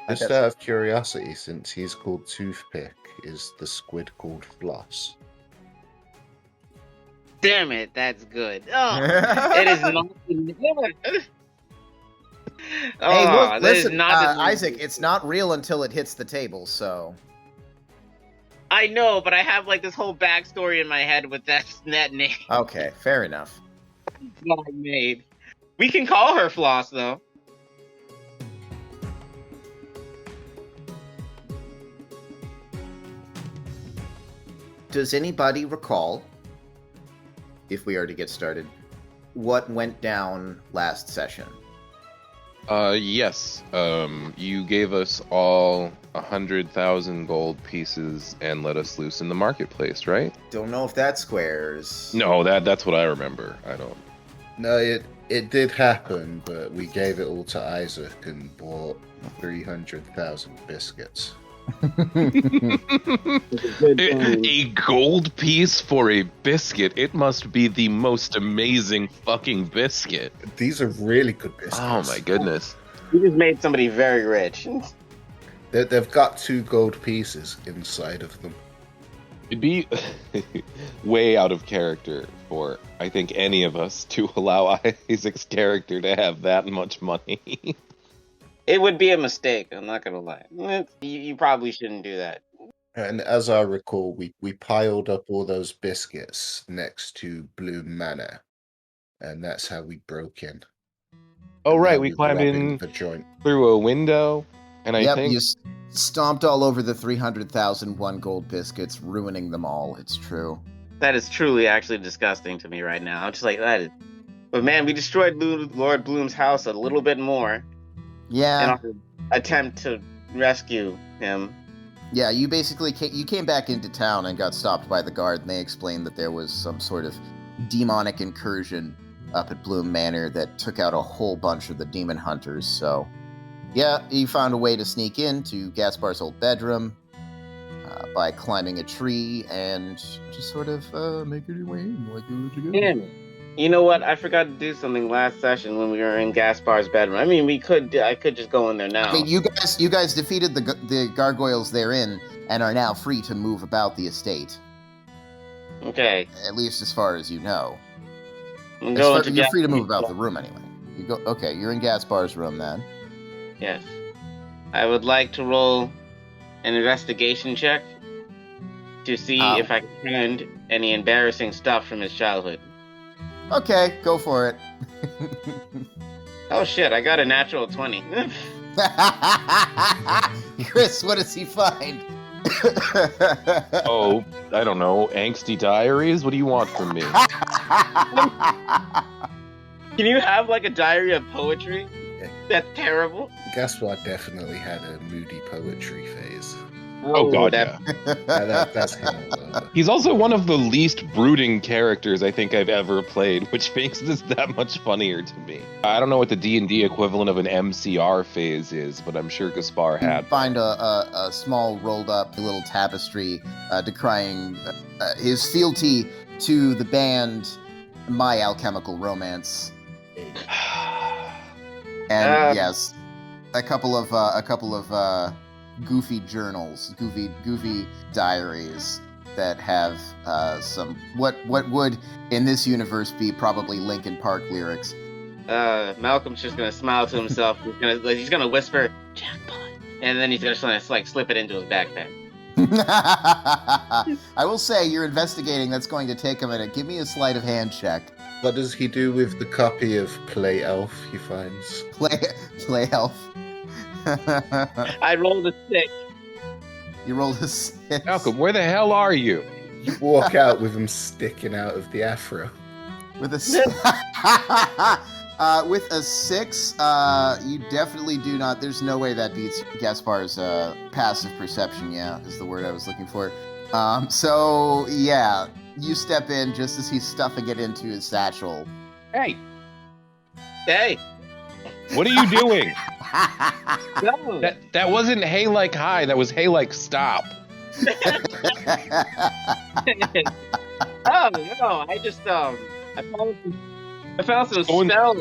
Just out of curiosity, since he's called Toothpick, is the squid called Floss? Damn it, that's good. Oh, it is not. Hey, look, listen, not Isaac, it's not real until it hits the table, so... I know, but I have like this whole backstory in my head with that name. Okay, fair enough. That I made. We can call her Floss, though. Does anybody recall, if we are to get started, what went down last session? Yes. You gave us all 100,000 gold pieces and let us loose in the marketplace, right? Don't know if that squares. No, that's what I remember. I don't. No, it did happen, but we gave it all to Isaac and bought 300,000 biscuits. A gold piece for a biscuit. It must be the most amazing fucking biscuit. These are really good biscuits. Oh my goodness. You just made somebody very rich. They've got 2 gold pieces inside of them. It'd be way out of character for, I think, any of us to allow Isaac's character to have that much money. It would be a mistake, I'm not gonna lie. You probably shouldn't do that. And as I recall, we piled up all those biscuits next to Bloom Manor, and that's how we broke in. Oh, And right, now we we're climbed robbing in the joint. through a window, and I think... you stomped all over the 300,001 gold biscuits, ruining them all, it's true. That is truly actually disgusting to me right now. I'm just like, that is... But man, we destroyed Lord Bloom's house a little bit more. Yeah. In our attempt to rescue him. Yeah, you basically you came back into town and got stopped by the guard, and they explained that there was some sort of demonic incursion up at Bloom Manor that took out a whole bunch of the demon hunters. So, yeah, you found a way to sneak into Gaspar's old bedroom by climbing a tree and just sort of making your way in like you were to go. You know what? I forgot to do something last session when we were in Gaspar's bedroom. I mean, I could just go in there now. I mean, you guys defeated the gargoyles therein and are now free to move about the estate. Okay. At least as far as you know. You're free to move about the room anyway. You go. Okay, you're in Gaspar's room then. Yes. I would like to roll an investigation check to see if I can find any embarrassing stuff from his childhood. Okay, go for it. Oh shit, I got a natural 20. Chris, what does he find? Oh, I don't know. Angsty diaries? What do you want from me? Can you have like a diary of poetry? That's terrible. Gaspar definitely had a moody poetry phase. Oh god, yeah. That's him all over. He's also one of the least brooding characters I think I've ever played, which makes this that much funnier to me. I don't know what the D&D equivalent of an MCR phase is, but I'm sure Gaspar had. Find a small rolled up little tapestry decrying his fealty to the band My Alchemical Romance. And yes, a couple of goofy journals, goofy diaries that have some what would in this universe be probably Linkin Park lyrics. Malcolm's just gonna smile to himself. He's gonna whisper jackpot, and then he's gonna like slip it into his backpack. I will say you're investigating. That's going to take a minute. Give me a sleight of hand check. What does he do with the copy of Play Elf he finds? Play Elf. I rolled a 6. You rolled a 6. Malcolm, where the hell are you? You walk out with him sticking out of the afro. With a with a 6, you definitely do not. There's no way that beats Gaspar's passive perception. Yeah, is the word I was looking for. So yeah, you step in just as he's stuffing it into his satchel. Hey, What are you doing? No. That wasn't hey like hi, that was hey like stop. Oh no! I just I I found some Going- spells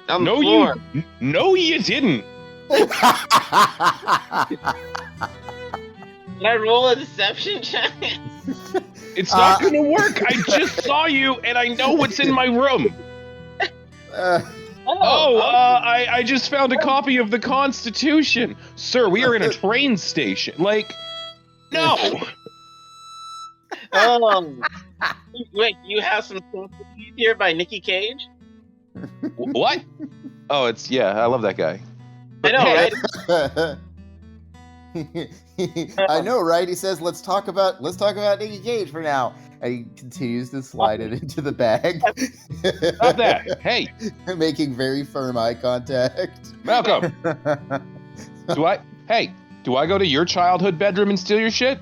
on the No, floor. no, you didn't. Can I roll a deception check? It's not gonna work. I just saw you, and I know what's in my room. I just found a copy of the Constitution. Sir, we are in a train station. Like, no. Wait, you have some sympathy here by Nicky Cage? What? Oh, I love that guy. I know, right? I know, right? He says, "Let's talk about Nicky Cage for now," and he continues to slide it into the bag. Stop that. Hey, making very firm eye contact. Malcolm. Do I go to your childhood bedroom and steal your shit?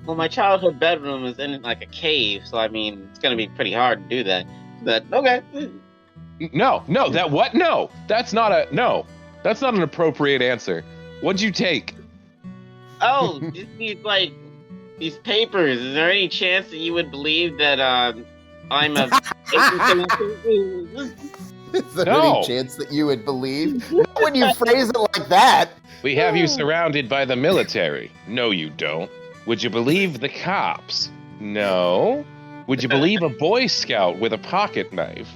Well, my childhood bedroom is in like a cave, so I mean, it's gonna be pretty hard to do that. But okay. No, that what? No, that's not an appropriate answer. What'd you take? Oh, these papers. Is there any chance that you would believe that I'm a? Is there No. any chance that you would believe? Not when you phrase it like that. We have you surrounded by the military. No, you don't. Would you believe the cops? No. Would you believe a Boy Scout with a pocket knife?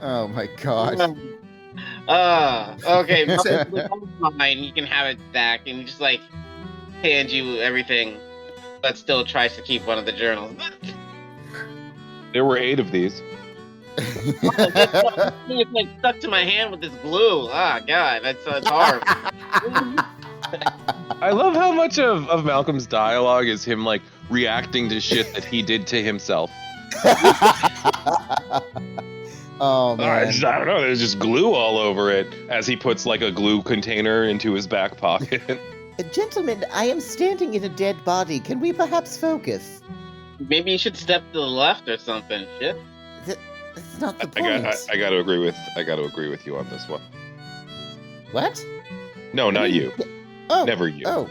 Oh my god. Okay. Fine, you can have it back, and just like hand you everything, but still tries to keep one of the journals. There were 8 of these. It's like stuck to my hand with this glue. Ah, God, that's horrible. I love how much of Malcolm's dialogue is him like reacting to shit that he did to himself. Oh man. I don't know. There's just glue all over it as he puts like a glue container into his back pocket. Gentlemen, I am standing in a dead body. Can we perhaps focus? Maybe you should step to the left or something. Shit. That's not the point. I got to agree with you on this one. What? No, not you. Oh. Never you. Oh.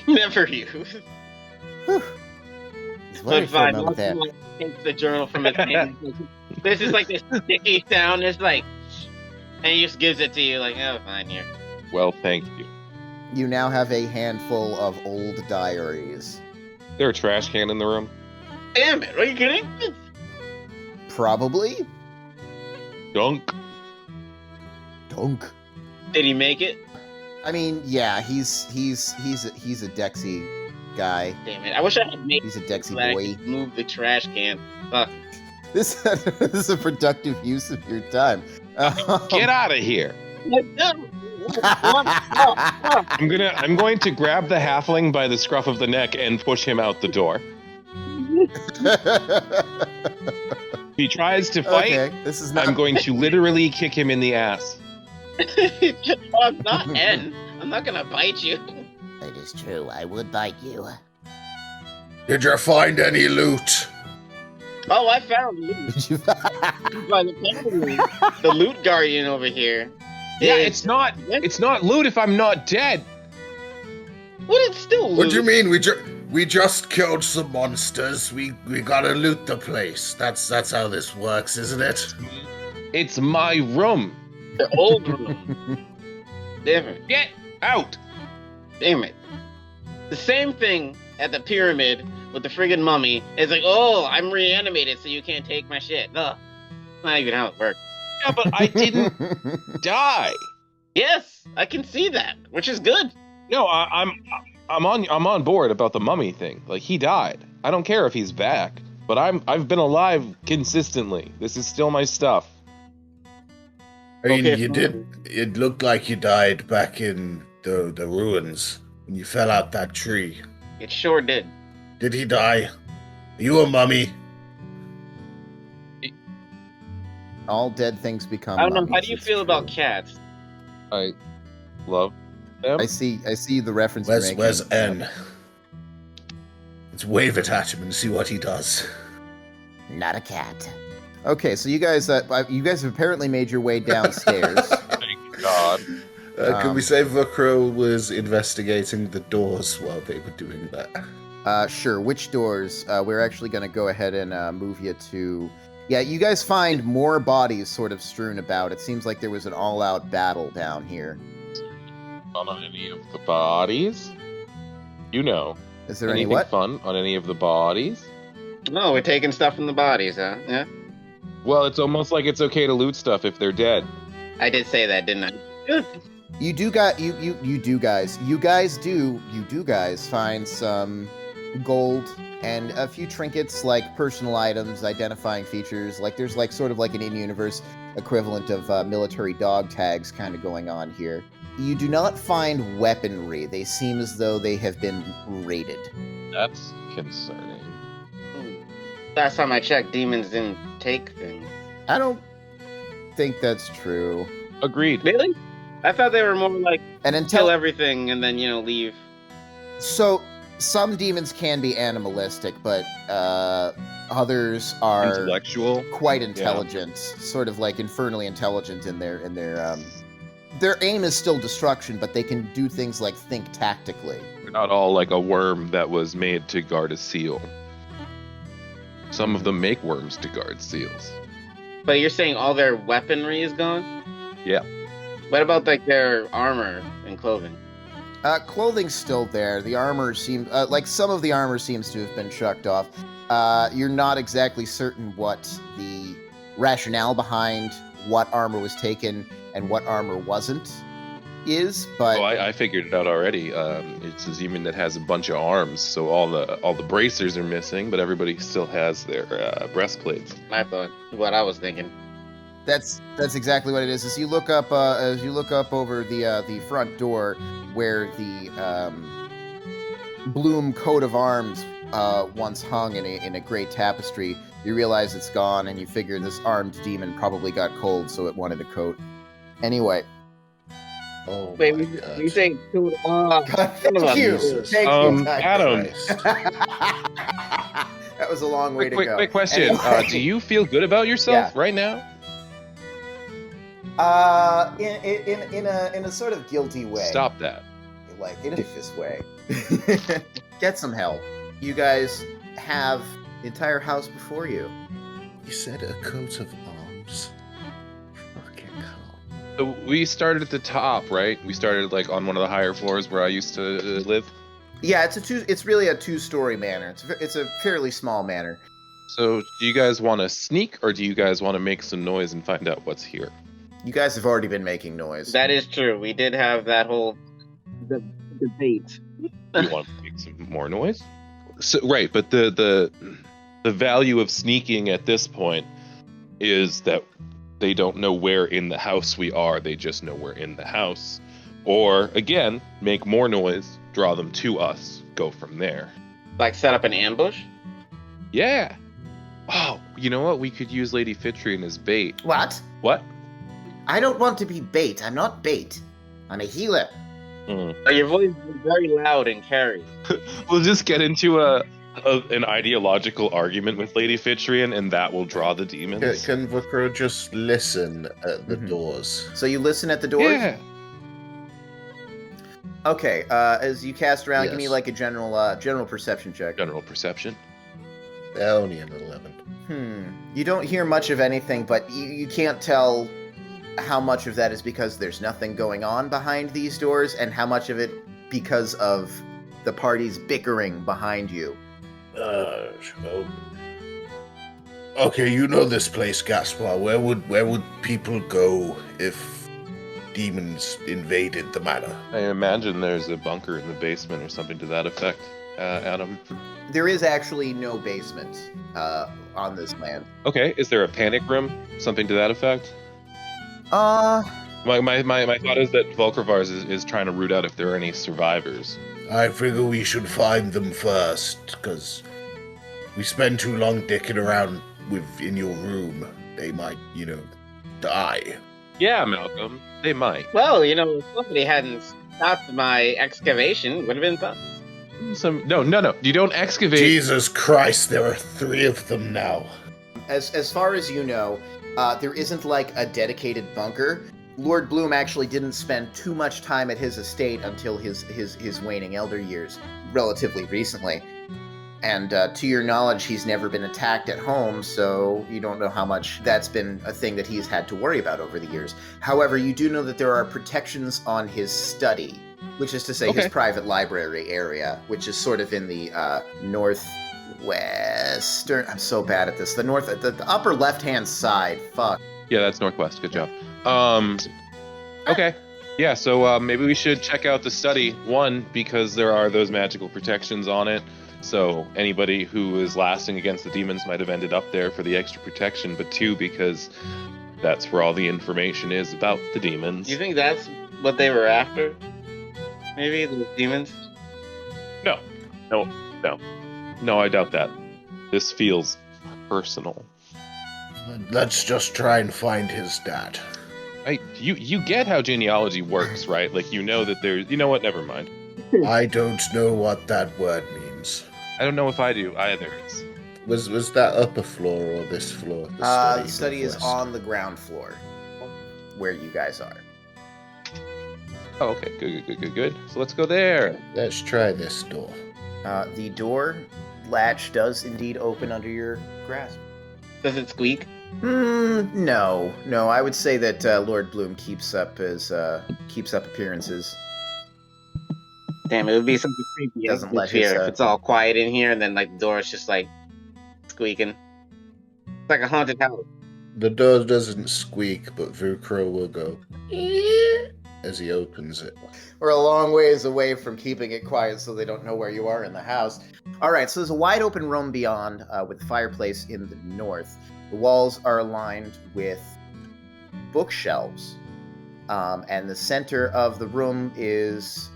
Never you. Whew. It's worried for a Fine. moment there. Takes the journal from his hand. This is like this sticky sound. It's like, and he just gives it to you. Like, oh, fine, here. Well, thank you. You now have a handful of old diaries. There a trash can in the room? Damn it! Are you kidding? Probably. Dunk. Dunk. Did he make it? I mean, yeah, he's a Dexy guy. Damn it! I wish I had made. He's a Dexy so that I boy. could move the trash can. Fuck. This is a productive use of your time. Get out of here. I'm going to grab the halfling by the scruff of the neck and push him out the door. If he tries to fight, Okay, this is not. I'm going to literally kick him in the ass. I'm not N. I'm not gonna bite you. It is true. I would bite you. Did you find any loot? Oh, I found loot by the company. The loot guardian over here. Yeah, it's not loot if I'm not dead. What? It's still loot. What do you mean? We just killed some monsters. We gotta loot the place. That's how this works, isn't it? It's my room. The old room. Damn it. Get out. Damn it. The same thing at the pyramid with the friggin' mummy. It's like, oh, I'm reanimated, so you can't take my shit. Ugh. Not even how it works. Yeah, but I didn't die. Yes, I can see that, which is good. No, I'm on board about the mummy thing. Like, he died. I don't care if he's back, but I've been alive consistently. This is still my stuff. I mean, Okay, you did. It looked like you died back in the ruins when you fell out that tree. It sure did. Did he die? Are you a mummy? All dead things become. I don't know. How mummies, do you it's feel true. about cats? I love them. I see the reference. you're making. Where's N? Let's wave at him and see what he does. Not a cat. Okay, so you guys have apparently made your way downstairs. Thank God. Can we say Vukro was investigating the doors while they were doing that? Sure. Which doors? We're actually going to go ahead and move you to... Yeah, you guys find more bodies sort of strewn about. It seems like there was an all-out battle down here. Fun on any of the bodies? You know. Is there Anything any what? fun on any of the bodies? No, we're taking stuff from the bodies, huh? Yeah. Well, it's almost like it's okay to loot stuff if they're dead. I did say that, didn't I? Good. You do guys find some gold and a few trinkets, like personal items, identifying features. Like there's like sort of like an in-universe equivalent of military dog tags kind of going on here. You do not find weaponry. They seem as though they have been raided. That's concerning. Last time I checked, demons didn't take things. I don't think that's true. Agreed. Really? I thought they were more like And kill everything and then, leave. So some demons can be animalistic, but others are Intellectual. quite intelligent, sort of like infernally intelligent in their aim is still destruction, but they can do things like think tactically. They're not all like a worm that was made to guard a seal. Some of them make worms to guard seals. But you're saying all their weaponry is gone? Yeah. What about like their armor and clothing? Clothing's still there. The armor seems like some of the armor seems to have been chucked off. You're not exactly certain what the rationale behind what armor was taken and what armor wasn't is, but I figured it out already. It's a demon that has a bunch of arms, so all the bracers are missing, but everybody still has their breastplates. I thought what I was thinking. that's exactly what it is. As you look up over the front door where the Bloom coat of arms once hung in a great tapestry, you realize it's gone, and you figure this armed demon probably got cold, so it wanted a coat. Anyway. Oh, Wait, my God. you saying two? God, thank you. Jesus. Thank you. Adam. Christ. That was a long way to go. Quick question. Anyway. Do you feel good about yourself right now? In a sort of guilty way. Stop that. Like in a vicious way. Get some help. You guys have the entire house before you. You said a coat of arms. Fucking hell. So we started at the top, right? We started like on one of the higher floors where I used to live. Yeah, it's really a two-story manor. It's a fairly small manor. So do you guys want to sneak, or do you guys want to make some noise and find out what's here? You guys have already been making noise. That is true. We did have that whole debate. You want to make some more noise? So right, but the value of sneaking at this point is that they don't know where in the house we are. They just know we're in the house. Or again, make more noise, draw them to us, go from there. Like set up an ambush? Yeah. Oh, you know what? We could use Lady Fitrian as bait. What? What? I don't want to be bait. I'm not bait. I'm a healer. Your voice is very loud and carries. We'll just get into an ideological argument with Lady Fitrian, and that will draw the demons. Can Vakro just listen at the doors? So you listen at the doors? Yeah. Okay, as you cast around, give me Yes. like a general perception check. General perception. Only an 11. You don't hear much of anything, but you can't tell how much of that is because there's nothing going on behind these doors, and how much of it because of the parties bickering behind you. Well, okay, you know this place, Gaspar. Where would people go if demons invaded the manor? I imagine there's a bunker in the basement or something to that effect, Adam. There is actually no basement on this land. Okay, is there a panic room? Something to that effect? My thought is that Volkrvars is trying to root out if there are any survivors. I figure we should find them first, because we spend too long dicking around in your room. They might, die. Yeah, Malcolm, they might. Well, if somebody hadn't stopped my excavation, would have been fun. No. You don't excavate. Jesus Christ, there are 3 of them now. As far as you know, there isn't like a dedicated bunker. Lord Bloom actually didn't spend too much time at his estate until his waning elder years, relatively recently. And to your knowledge, he's never been attacked at home, so you don't know how much that's been a thing that he's had to worry about over the years. However, you do know that there are protections on his study, which is to say his private library area, which is sort of in the northwestern... I'm so bad at this. The upper left-hand side. Fuck. Yeah, that's northwest. Good job. Okay. Yeah, so maybe we should check out the study. One, because there are those magical protections on it. So anybody who is lasting against the demons might have ended up there for the extra protection. But two, because that's where all the information is about the demons. You think that's what they were after? Maybe the demons? No, I doubt that. This feels personal. Let's just try and find his dad. You get how genealogy works, right? Like, you know that there's... You know what? Never mind. I don't know what that word means. I don't know if I do either. Was that upper floor or this floor? The study is on the ground floor, where you guys are. Oh, okay. Good. So let's go there. Let's try this door. The door latch does indeed open under your grasp. Does it squeak? No. I would say that Lord Bloom keeps up appearances. Damn, it would be something creepy. Doesn't let his, if it's all quiet in here, and then like the door is just like squeaking. It's like a haunted house. The door doesn't squeak, but Vukro will go as he opens it. We're a long ways away from keeping it quiet so they don't know where you are in the house. All right, so there's a wide open room beyond with the fireplace in the north. The walls are aligned with bookshelves, and the center of the room is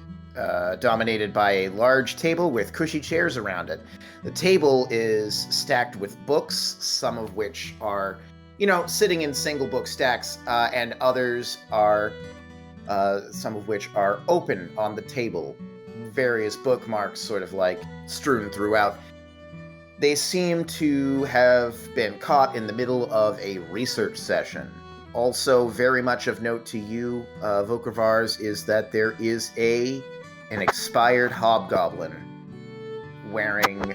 dominated by a large table with cushy chairs around it. The table is stacked with books, some of which are, sitting in single book stacks, and others are, some of which are open on the table. Various bookmarks sort of like strewn throughout. They seem to have been caught in the middle of a research session. Also, very much of note to you, Vokravars, is that there is an expired hobgoblin wearing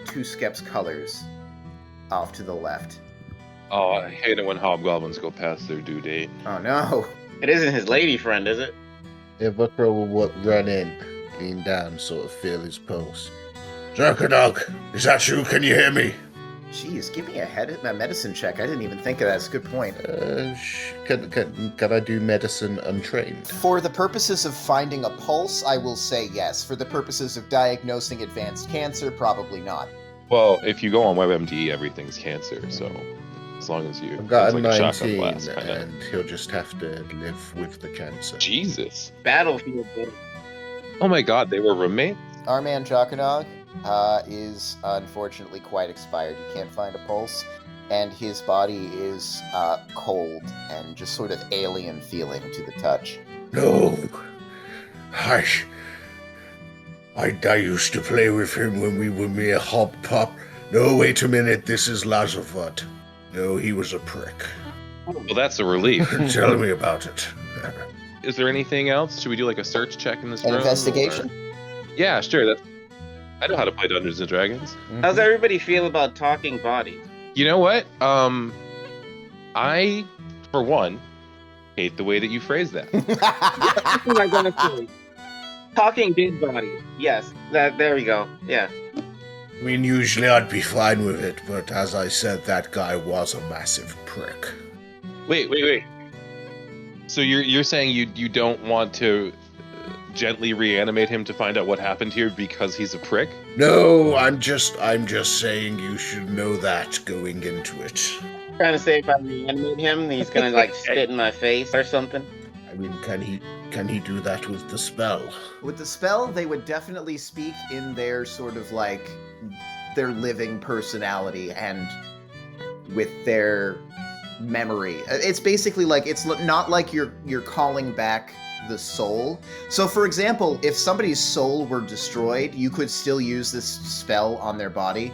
two Skeps colors off to the left. Oh, I hate it when hobgoblins go past their due date. Oh no. It isn't his lady friend, is it? Yeah, Vukro will run in, lean down, sort of feel his pulse. Zerkadog, is that you? Can you hear me? Jeez, give me a medicine check. I didn't even think of that. That's a good point. Can I do medicine untrained? For the purposes of finding a pulse, I will say yes. For the purposes of diagnosing advanced cancer, probably not. Well, if you go on WebMD, everything's cancer, so as long as you... I've got a like 19, blast, and he'll just have to live with the cancer. Jesus. Battlefield. Oh my god, they were roommates? Our man Jakanog is unfortunately quite expired. You can't find a pulse, and his body is cold and just sort of alien feeling to the touch. No. I used to play with him when we were mere hop pop. No, wait a minute, this is Lazarvat. No, he was a prick. Well, that's a relief. Tell me about it. Is there anything else? Should we do like a search check in this room? Investigation? Or... Yeah, sure. I know how to play Dungeons and Dragons. Mm-hmm. How's everybody feel about talking bodies? You know what? I, for one, hate the way that you phrase that. What am I gonna say? Talking dead bodies. Yes. There we go. Yeah. I mean, usually I'd be fine with it, but as I said, that guy was a massive prick. Wait. So you're saying you don't want to gently reanimate him to find out what happened here because he's a prick? No, I'm just saying you should know that going into it. Trying to say if I reanimate him, he's gonna like spit in my face or something. I mean, can he do that with the spell? With the spell, they would definitely speak in their sort of like their living personality and with their memory. It's basically like it's not like you're calling back the soul. So for example, if somebody's soul were destroyed, you could still use this spell on their body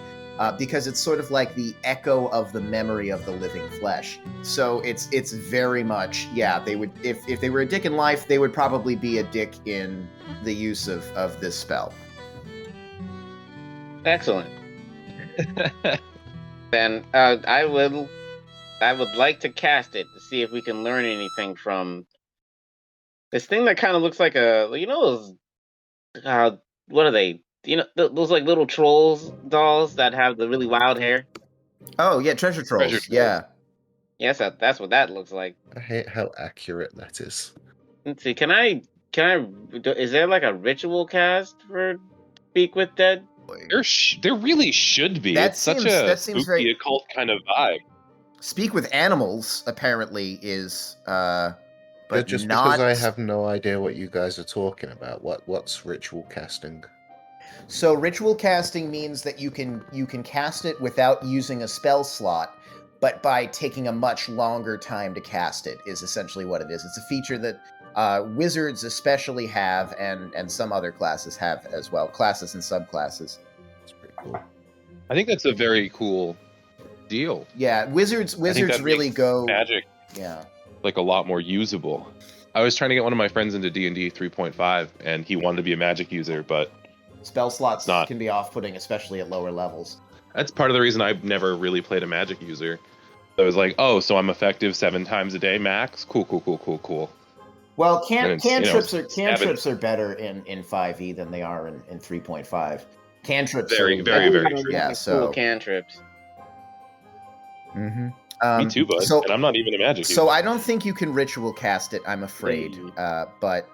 because it's sort of like the echo of the memory of the living flesh. So it's very much, yeah, they would if they were a dick in life, they would probably be a dick in the use of this spell. Excellent. Then I would like to cast it to see if we can learn anything from this thing that kind of looks like those what are they? Those like little trolls dolls that have the really wild hair. Oh yeah, treasure trolls. Treasure trolls. Yeah. Yes, that's what that looks like. I hate how accurate that is. Let's see. Can I? Is there like a ritual cast for Speak with Dead? There really should be. That It's seems- such a that seems spooky very- occult kind of vibe. Speak with animals apparently is but just not because I have no idea what you guys are talking about. What's ritual casting? So ritual casting means that you can cast it without using a spell slot, but by taking a much longer time to cast it is essentially what it is. It's a feature that wizards especially have, and some other classes have as well. Classes and subclasses. It's pretty cool. I think that's a very cool deal. Yeah, wizards that really makes go. Magic Yeah. like a lot more usable. I was trying to get one of my friends into D&D 3.5, and he wanted to be a magic user, but Spell slots not. can be off-putting, especially at lower levels. that's part of the reason I've never really played a magic user. I was like, oh, so I'm effective 7 times a day max? Cool. Well, And it's, cantrips are better in 5e than they are in 3.5. Cantrips Very, are very, very true. Yeah, Cool so cantrips. Mhm. Me too, bud. So, and I'm not even a magic user. so I don't think you can ritual cast it, I'm afraid. Mm. But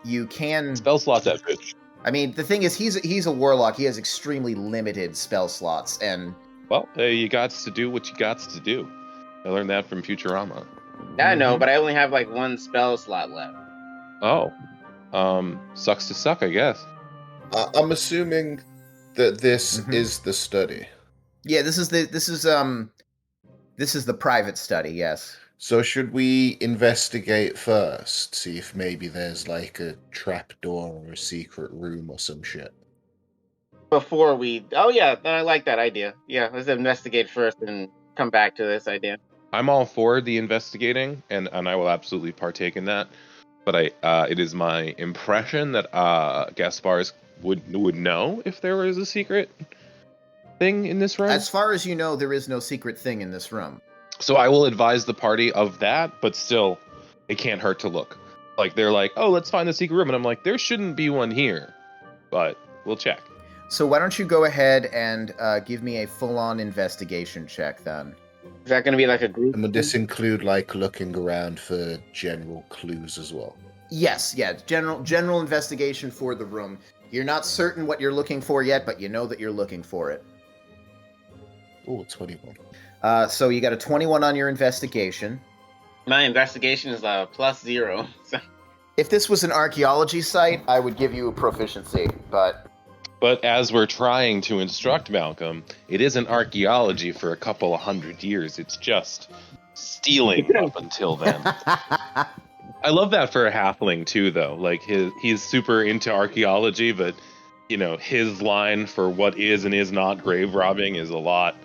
you can. Spell slots that bitch. I mean, the thing is, he's a warlock. He has extremely limited spell slots, and Well, you gots to do what you gots to do. I learned that from Futurama. I know, Mhm. but I only have like one spell slot left. Oh. Sucks to suck, I guess. I'm assuming that this Mhm. is the study. yeah, this is the private study. Yes. So should we investigate first? See if maybe there's like a trap door or a secret room or some shit. Before we, oh yeah, I like that idea. Yeah, let's investigate first and come back to this idea. I'm all for the investigating, and I will absolutely partake in that. But it is my impression that Gaspars would know if there was a secret thing in this room. As far as you know, there is no secret thing in this room. So I will advise the party of that, but still, it can't hurt to look. Like, they're like, oh, let's find the secret room. And I'm like, there shouldn't be one here. But we'll check. So why don't you go ahead and give me a full-on investigation check then? Is that going to be like a group? And would this include like looking around for general clues as well? Yes, yeah, general investigation for the room. You're not certain what you're looking for yet, but you know that you're looking for it. Oh, 21. So you got a 21 on your investigation. My investigation is +0. So. If this was an archaeology site, I would give you a proficiency, but But as we're trying to instruct Malcolm, it isn't archaeology for a couple of 100 years. It's just stealing up until then. I love that for a halfling too, though. Like he's super into archaeology, but you know his line for what is and is not grave robbing is a lot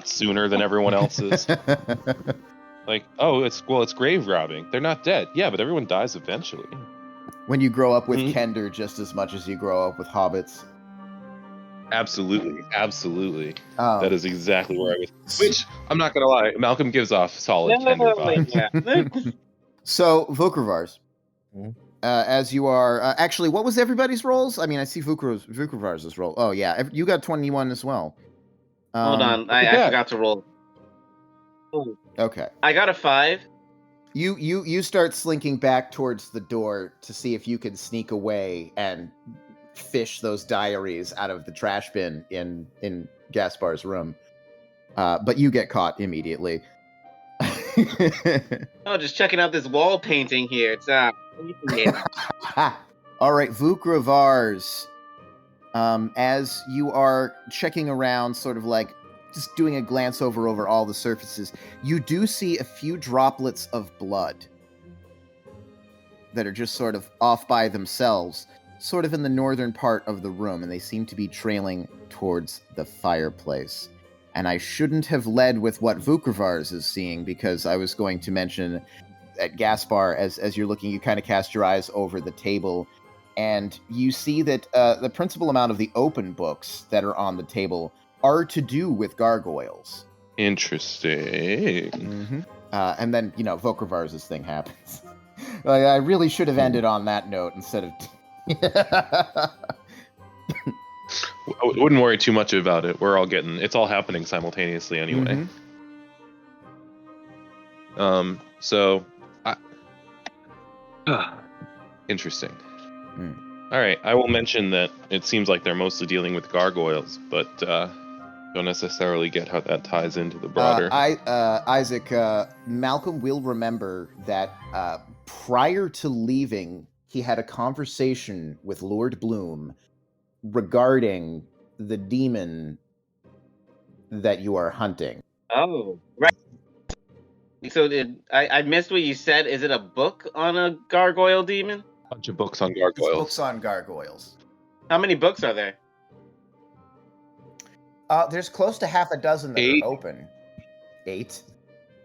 sooner than everyone else's. Like, oh, it's grave robbing. They're not dead. Yeah, but everyone dies eventually. when you grow up with Mhm. Kender just as much as you grow up with hobbits. Absolutely. Um, That is exactly where I was. Which I'm not gonna lie, Malcolm gives off solid Kender vibes. Yeah. So, Vukrivars, Mhm. as you are... actually, what was everybody's roles? I mean, I see Vukrivars' role. Oh, yeah, you got 21 as well. Hold on, I Yeah. forgot to roll. Okay. I got a 5. You start slinking back towards the door to see if you can sneak away and fish those diaries out of the trash bin in Gaspar's room. But you get caught immediately. Oh, just checking out this wall painting here. It's All right, Vukrivars. As you are checking around, sort of like just doing a glance over all the surfaces, you do see a few droplets of blood that are just sort of off by themselves, sort of in the northern part of the room, and they seem to be trailing towards the fireplace. And I shouldn't have led with what Vukrivars is seeing, because I was going to mention that Gaspar, as you're looking, you kind of cast your eyes over the table, and you see that the principal amount of the open books that are on the table are to do with gargoyles. Interesting. Mm-hmm. And then, Vokravar's thing happens. I really should have ended on that note instead of... I wouldn't worry too much about it. It's all happening simultaneously anyway. So, interesting. All right, I will mention that it seems like they're mostly dealing with gargoyles, but don't necessarily get how that ties into the broader. Isaac, Malcolm will remember that prior to leaving, he had a conversation with Lord Bloom regarding the demon that you are hunting. Oh, right. So I missed what you said. Is it a book on a gargoyle demon? Bunch of books on It's gargoyles. books on gargoyles. How many books are there? There's close to half a dozen that 8. are open. 8.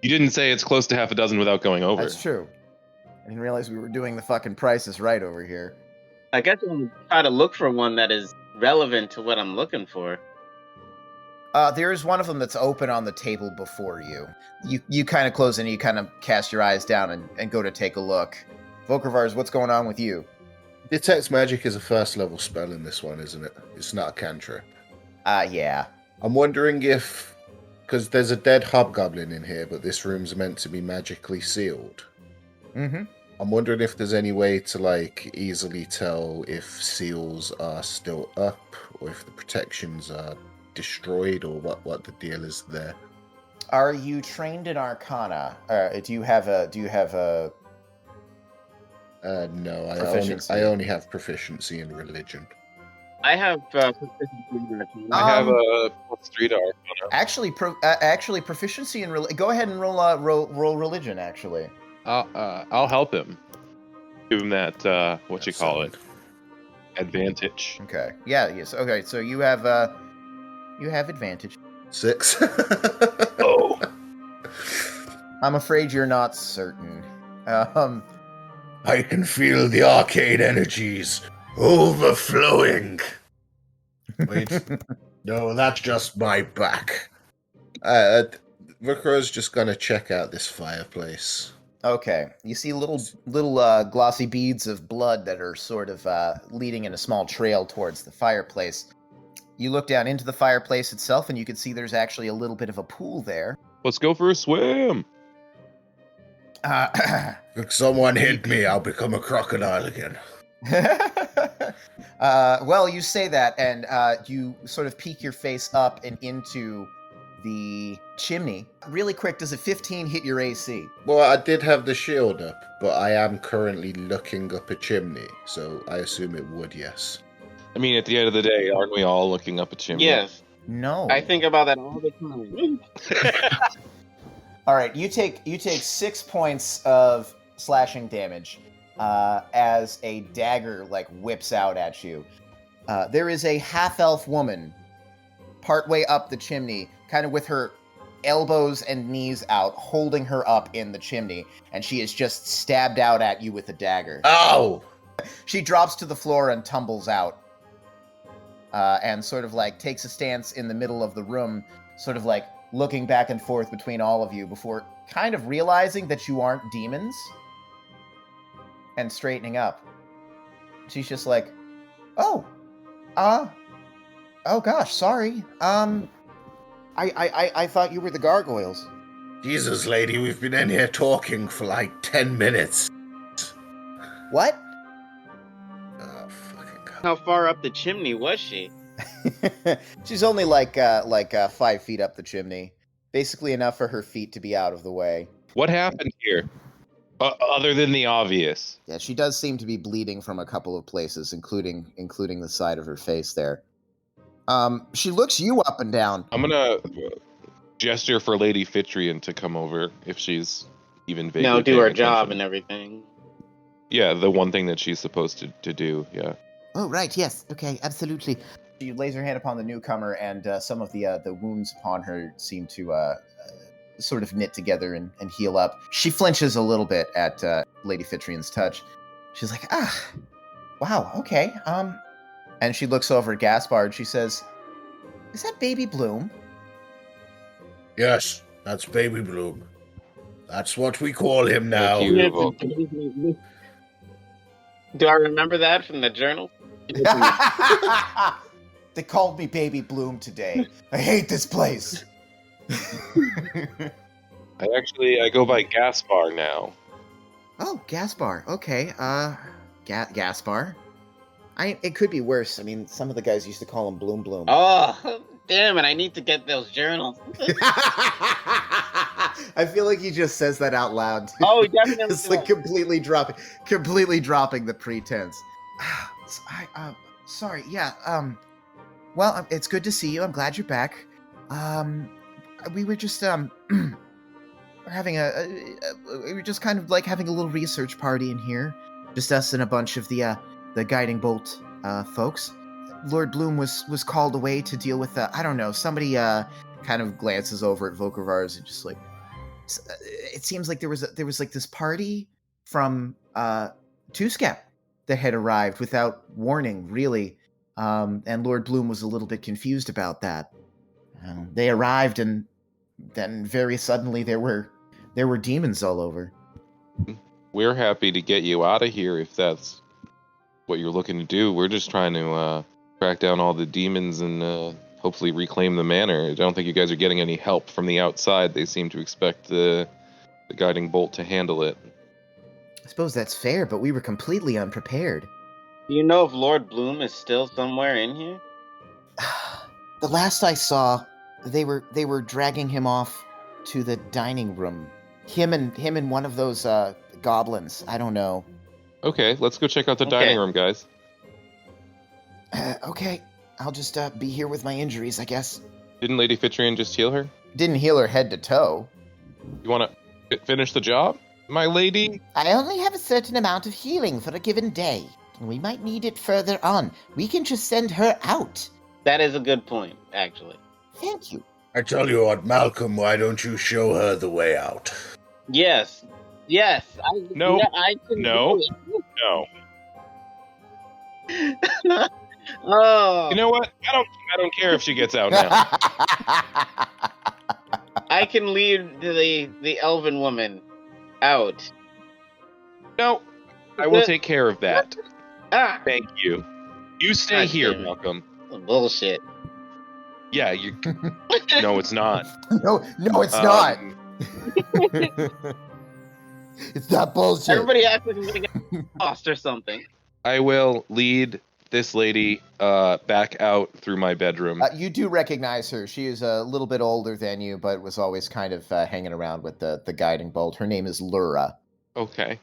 You didn't say it's close to half a dozen without going over. That's true. I didn't realize we were doing the fucking Price is Right over here. I guess I'm trying to look for one that is relevant to what I'm looking for. There is one of them that's open on the table before you. You kind of close and you kind of cast your eyes down and go to take a look. Vokravar's, what's going on with you? Detect magic is a first level spell in this one, isn't it? It's not a cantrip. Yeah. I'm wondering if, because there's a dead hobgoblin in here, but this room's meant to be magically sealed. Mm-hmm. I'm wondering if there's any way to, easily tell if seals are still up, or if the protections are destroyed, or what the deal is there. Are you trained in Arcana? Do you have a No, proficiency? I only have proficiency in religion. I have proficiency in Arcana. I have a +3 to Arcana. Actually, proficiency in religion. Go ahead and roll religion. Actually, I'll help him. Give him that advantage. okay. Yeah. Yes. Okay. So you have advantage. 6. Oh. I'm afraid you're not certain. I can feel the arcade energies overflowing. Wait. No, that's just my back. Vikro's just gonna check out this fireplace. Okay. You see little glossy beads of blood that are sort of leading in a small trail towards the fireplace. You look down into the fireplace itself, and you can see there's actually a little bit of a pool there. Let's go for a swim. If someone hit me, I'll become a crocodile again. Well, you say that, and you sort of peek your face up and into the chimney. Really quick, does a 15 hit your AC? Well, I did have the shield up, but I am currently looking up a chimney, so I assume it would, yes. I mean, at the end of the day, aren't we all looking up a chimney? Yes. No. I think about that all the time. All right, you take 6 points of slashing damage as a dagger whips out at you. There is a half-elf woman partway up the chimney, kind of with her elbows and knees out, holding her up in the chimney, and she is just stabbed out at you with a dagger. Oh! She drops to the floor and tumbles out, and sort of takes a stance in the middle of the room, sort of looking back and forth between all of you before kind of realizing that you aren't demons and straightening up. She's just oh gosh, sorry. I thought you were the gargoyles. Jesus, lady, we've been in here talking for 10 minutes. What? Oh, fucking God. How far up the chimney was she? She's only 5 feet up the chimney. Basically enough for her feet to be out of the way. What happened here? Other than the obvious. Yeah, she does seem to be bleeding from a couple of places, including the side of her face there. She looks you up and down. I'm gonna gesture for Lady Fitrian to come over if she's even vaguely No, do paying her attention. job and everything. Yeah, the one thing that she's supposed to do, yeah. Oh, right, yes. Okay, absolutely. She lays her hand upon the newcomer, and some of the wounds upon her seem to sort of knit together and heal up. She flinches a little bit at Lady Fitrian's touch. She's like, Wow, okay. And she looks over at Gaspar and she says, "Is that baby Bloom?" Yes, that's Baby Bloom. That's what we call him now. Thank you. Yes, Well- do I remember that from the journal? They called me Baby Bloom today. I hate this place. I go by Gaspar now. Oh, Gaspar. Okay. Gaspar. It could be worse. I mean, some of the guys used to call him Bloom Bloom. Oh, damn it! I need to get those journals. I feel like he just says that out loud. Oh, definitely. It's like completely dropping the pretense. Sorry. Yeah. Well, it's good to see you. I'm glad you're back. We were just we're having we were just kind of like having a little research party in here. Just us and a bunch of the guiding bolt folks. Lord Bloom was called away to deal with I don't know, somebody kind of glances over at Vokovars and just like, it seems like there was like this party from Tuskep that had arrived without warning, really. And Lord Bloom was a little bit confused about that. They arrived, and then very suddenly there were demons all over. We're happy to get you out of here if that's what you're looking to do. We're just trying to track down all the demons and hopefully reclaim the manor. I don't think you guys are getting any help from the outside. They seem to expect the guiding bolt to handle it. I suppose that's fair, but we were completely unprepared. Do you know if Lord Bloom is still somewhere in here? The last I saw, they were dragging him off to the dining room. Him and one of those goblins. I don't know. Okay, let's go check out the Okay. dining room, guys. Okay, I'll just be here with my injuries, I guess. Didn't Lady Fitrian just heal her? Didn't heal her head to toe. You want to finish the job, my lady? I only have a certain amount of healing for a given day. We might need it further on. We can just send her out. That is a good point, actually. Thank you. I tell you what, Malcolm, why don't you show her the way out? Yes. Yes. No. Yeah, I can No. do No. it. Oh. You know what? I don't care if she gets out now. I can lead the elven woman out. No, I will take care of that. Ah. Thank you. You stay God here, damn it. Malcolm. Bullshit. Yeah, you. No, it's not. No, it's not. It's not bullshit. Everybody acts like I'm gonna get lost or something. I will lead this lady back out through my bedroom. You do recognize her. She is a little bit older than you, but was always kind of hanging around with the guiding bolt. Her name is Lura. Okay.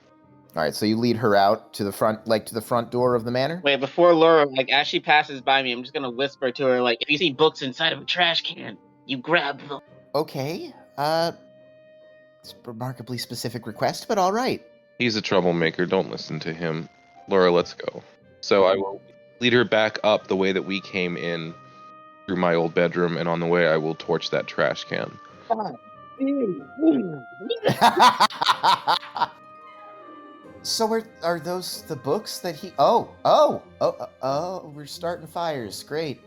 All right, so you lead her out to the front door of the manor. Wait, before Laura, like as she passes by me, I'm just gonna whisper to her, like, if you see books inside of a trash can, you grab them. Okay. It's a remarkably specific request, but all right. He's a troublemaker. Don't listen to him. Laura, let's go. So I will lead her back up the way that we came in through my old bedroom, and on the way I will torch that trash can. So are those the books that he? Oh! We're starting fires. Great.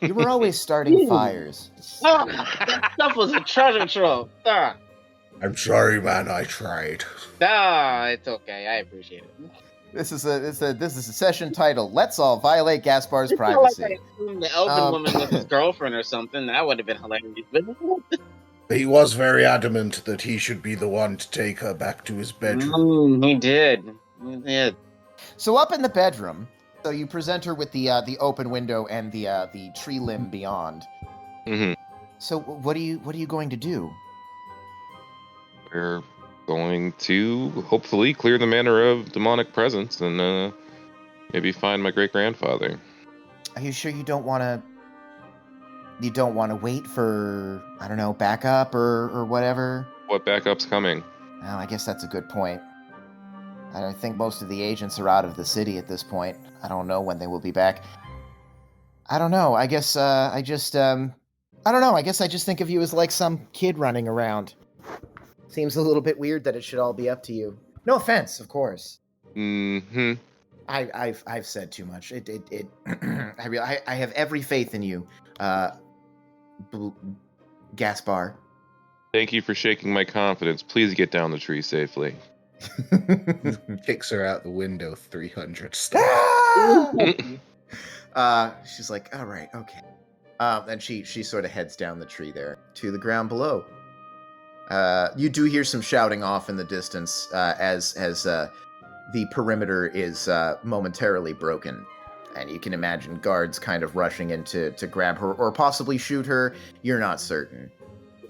You were always starting fires. That stuff was a treasure trove. I'm sorry, man, I tried. It's okay. I appreciate it. This is a session titled "Let's All Violate Gaspar's It's not like Privacy." I assumed the elven woman was his girlfriend or something. That would have been hilarious. He was very adamant that he should be the one to take her back to his bedroom. He did. He did. So up in the bedroom, so you present her with the open window and the tree limb beyond. Mm-hmm. So what are you going to do? We're going to hopefully clear the manor of demonic presence and maybe find my great-grandfather. Are you sure you don't want to? You don't want to wait for, I don't know, backup or whatever? What backup's coming? Well, I guess that's a good point. I think most of the agents are out of the city at this point. I don't know when they will be back. I don't know. I guess I don't know. I guess I just think of you as like some kid running around. Seems a little bit weird that it should all be up to you. No offense, of course. Mm-hmm. I've said too much. I have every faith in you, Gaspar. Thank you for shaking my confidence. Please get down the tree safely. Kicks her out the window 300 steps. She's like, all right, okay. And she sort of heads down the tree there to the ground below. You do hear some shouting off in the distance as the perimeter is momentarily broken. And you can imagine guards kind of rushing in to grab her or possibly shoot her. You're not certain.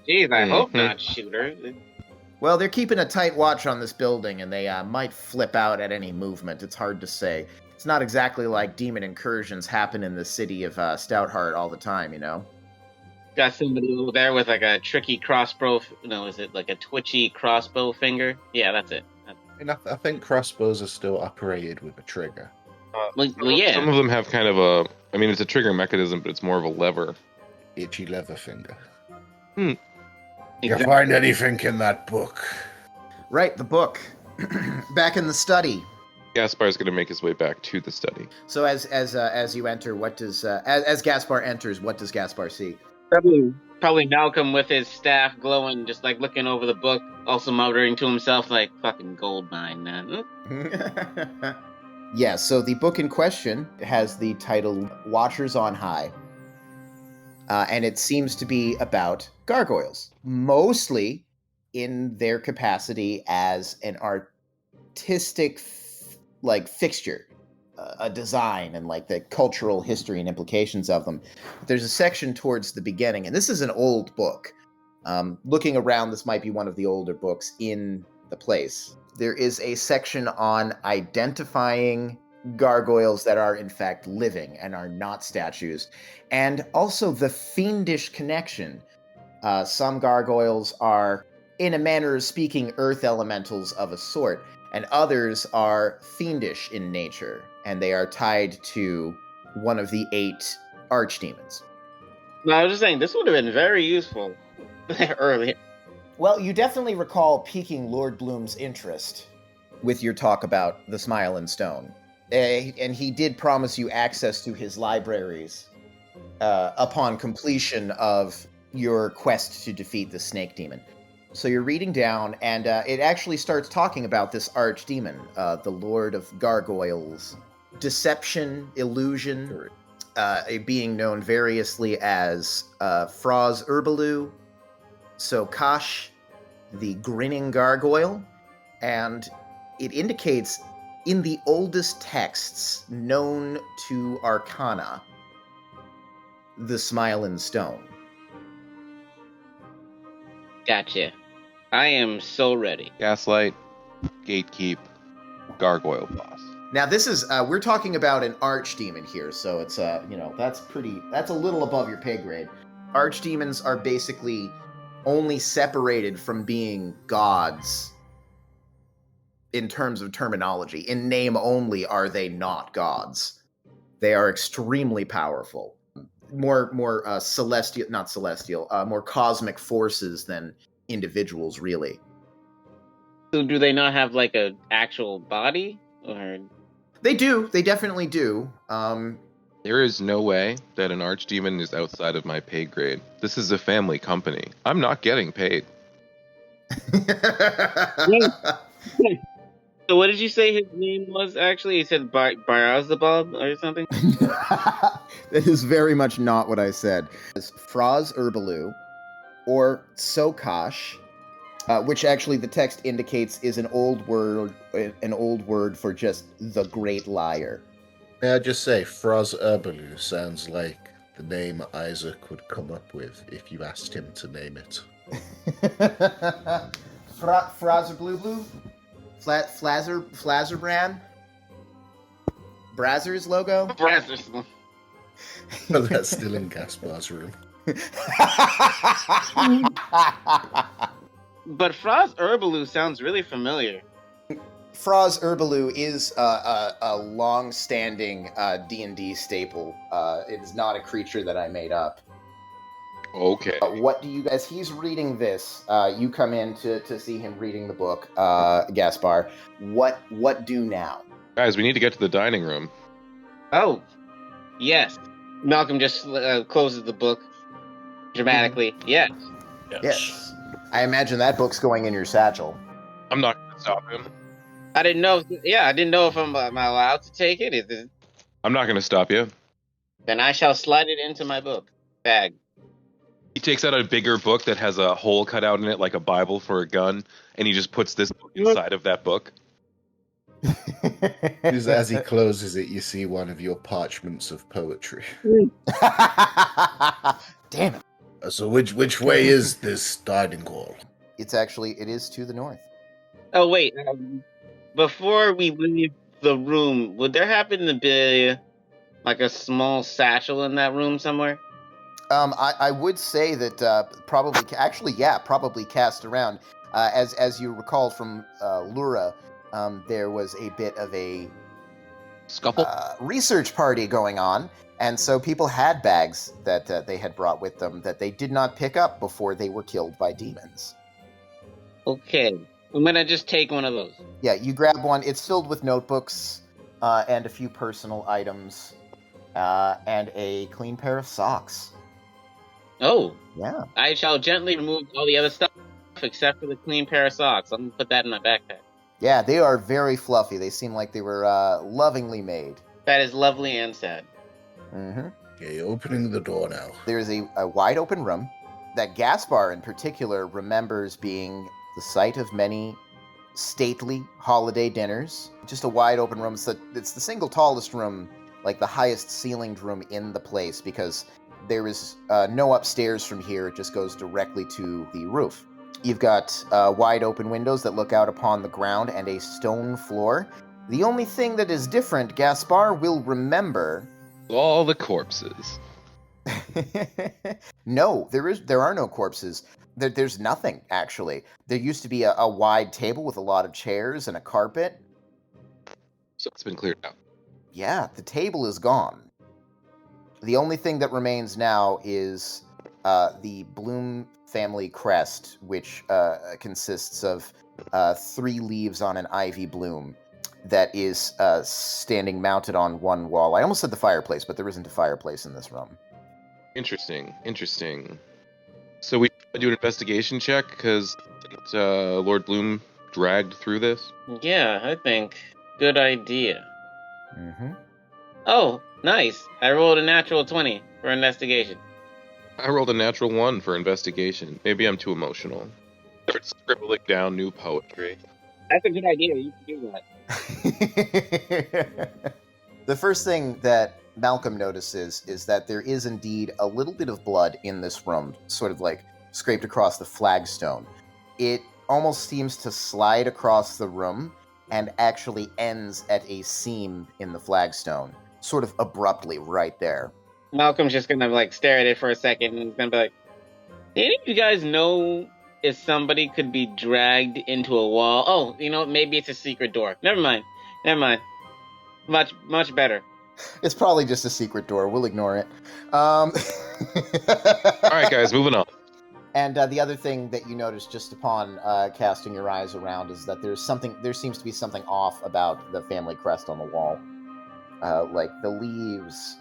Jeez, I hope not shoot her. Well, they're keeping a tight watch on this building, and they might flip out at any movement. It's hard to say. It's not exactly like demon incursions happen in the city of Stoutheart all the time, you know? Got somebody over there with like a tricky crossbow. No, is it like a twitchy crossbow finger? Yeah, that's it. And I think crossbows are still operated with a trigger. Well, yeah. Some of them have kind of a, I mean, it's a trigger mechanism, but it's more of a lever. Itchy leather finger. Exactly. You find anything in that book? Right, the book. Back in the study. Gaspar's going to make his way back to the study. So as you enter, what does as Gaspar enters, what does Gaspar see? Probably Malcolm with his staff glowing, just like looking over the book, also muttering to himself like, fucking gold mine, man. Yeah, so the book in question has the title Watchers on High. And it seems to be about gargoyles, mostly in their capacity as an artistic fixture, a design, and like the cultural history and implications of them. There's a section towards the beginning, and this is an old book. Looking around, this might be one of the older books in the place. There is a section on identifying gargoyles that are in fact living and are not statues, and also the fiendish connection. Some gargoyles are, in a manner of speaking, earth elementals of a sort, and others are fiendish in nature, and they are tied to one of the 8 archdemons. No, I was just saying, this would have been very useful earlier. Well, you definitely recall piquing Lord Bloom's interest with your talk about the Smile and Stone. And he did promise you access to his libraries upon completion of your quest to defeat the snake demon. So you're reading down, and it actually starts talking about this archdemon, the Lord of Gargoyles. Deception, illusion, being known variously as Froz Urbaloo, Sokash, the Grinning Gargoyle, and it indicates in the oldest texts known to Arcana, the Smile and Stone. Gotcha. I am so ready. Gaslight, Gatekeep, Gargoyle Boss. Now this is, we're talking about an archdemon here, so it's, that's a little above your pay grade. Archdemons are basically only separated from being gods in terms of terminology. In name only are they not gods. They are extremely powerful. More more cosmic forces than individuals, really. So do they not have like a actual body? Or They do. They definitely do. There is no way that an archdemon is outside of my pay grade. This is a family company. I'm not getting paid. So what did you say his name was actually? He said Barazabab or something? That is very much not what I said. It's Froz Urbaloo, or Sokash, which actually the text indicates is an old word for just the great liar. May I just say, Froz Urbaloo sounds like the name Isaac would come up with if you asked him to name it. Frazer Blue Blue? Flazerbrand? Brazzers logo? Brazzers. Oh, that's still in Gaspar's room. But Froz Urbaloo sounds really familiar. Froz Urbaloo is a long-standing D&D staple. It is not a creature that I made up. Okay. As he's reading this, you come in to see him reading the book, Gaspar. What do now? Guys, we need to get to the dining room. Oh, yes. Malcolm just closes the book dramatically. Yes. Yes. I imagine that book's going in your satchel. I'm not going to stop him. I didn't know. I didn't know if I'm allowed to take it. I'm not going to stop you. Then I shall slide it into my book bag. He takes out a bigger book that has a hole cut out in it, like a Bible for a gun, and he just puts this book inside of that book. As he closes it, you see one of your parchments of poetry. Damn it. So which way is this dining hall? It is to the north. Oh wait, before we leave the room, would there happen to be like a small satchel in that room somewhere? I would say that probably cast around. As you recall from Lura, there was a bit of a Scuffle? research party going on, and so people had bags that they had brought with them that they did not pick up before they were killed by demons. Okay, I'm gonna just take one of those. Yeah, you grab one. It's filled with notebooks and a few personal items and a clean pair of socks. Oh, Yeah. I shall gently remove all the other stuff except for the clean pair of socks. I'm gonna put that in my backpack. Yeah, they are very fluffy. They seem like they were lovingly made. That is lovely and sad. Mm-hmm. Okay, opening the door now. There is a wide open room that Gaspar in particular remembers being the site of many stately holiday dinners. Just a wide open room. It's the single tallest room, like the highest ceilinged room in the place, because there is no upstairs from here. It just goes directly to the roof. You've got wide open windows that look out upon the ground and a stone floor. The only thing that is different, Gaspar will remember... All the corpses. No, there are no corpses. There's nothing, actually. There used to be a wide table with a lot of chairs and a carpet. So it's been cleared out. Yeah, the table is gone. The only thing that remains now is the Bloom family crest, which consists of 3 leaves on an ivy bloom that is standing mounted on one wall. I almost said the fireplace, but there isn't a fireplace in this room. Interesting. So we do an investigation check, because Lord Bloom dragged through this? Yeah, I think. Good idea. Mm-hmm. Oh, nice. I rolled a natural 20 for investigation. I rolled a natural 1 for investigation. Maybe I'm too emotional. Start scribbling down new poetry. That's a good idea. You can do that. The first thing that Malcolm notices is that there is indeed a little bit of blood in this room, sort of like scraped across the flagstone. It almost seems to slide across the room and actually ends at a seam in the flagstone, sort of abruptly right there. Malcolm's just gonna like stare at it for a second and gonna be like, "Did any of you guys know if somebody could be dragged into a wall? Oh, maybe it's a secret door. Never mind. Much better." It's probably just a secret door. We'll ignore it. All right, guys, moving on. And the other thing that you notice just upon casting your eyes around is that there seems to be something off about the family crest on the wall. Like the leaves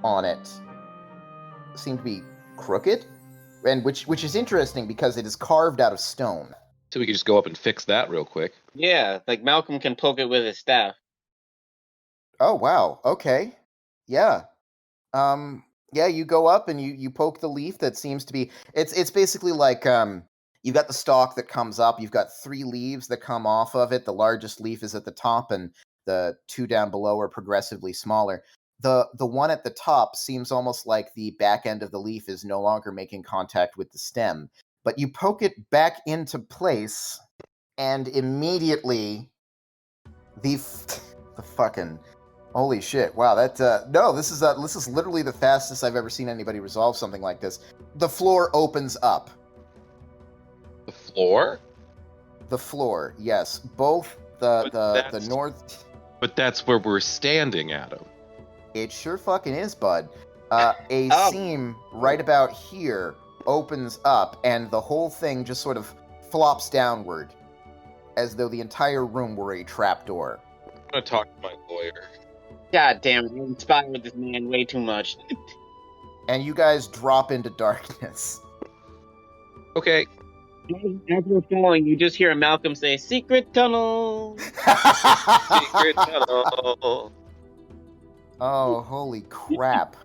on it seem to be crooked, and which is interesting because it is carved out of stone. So we could just go up and fix that real quick. Yeah, like Malcolm can poke it with his staff. Oh wow, okay. Yeah. Yeah, you go up and you poke the leaf that seems to be it's basically like you've got the stalk that comes up, you've got 3 leaves that come off of it. The largest leaf is at the top and the 2 down below are progressively smaller. The one at the top seems almost like the back end of the leaf is no longer making contact with the stem. But you poke it back into place and immediately the fucking holy shit! Wow, that no, this is literally the fastest I've ever seen anybody resolve something like this. The floor opens up. The floor? The floor, yes, both the north. But that's where we're standing, Adam. It sure fucking is, bud. A seam right about here opens up, and the whole thing just sort of flops downward, as though the entire room were a trapdoor. I'm gonna talk to my lawyer. God damn, you inspired this man way too much. And you guys drop into darkness. Okay. As we're falling, you just hear Malcolm say, "Secret tunnel." Secret tunnel. Oh, holy crap.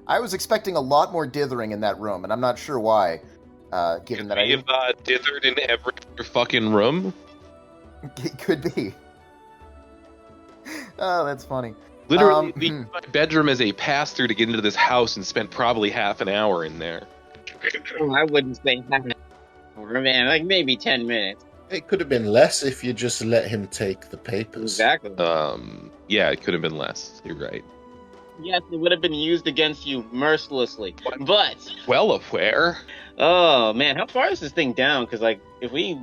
I was expecting a lot more dithering in that room, and I'm not sure why. Given that I We've didn't... dithered in every fucking room. It could be. Oh, that's funny. Literally, we used my bedroom as a pastor to get into this house and spent probably half an hour in there. Oh, I wouldn't say half an hour, man. Like maybe 10 minutes. It could have been less if you just let him take the papers. Exactly. Yeah, it could have been less. You're right. Yes, it would have been used against you mercilessly. But Well aware. oh man, how far is this thing down? Because like, if we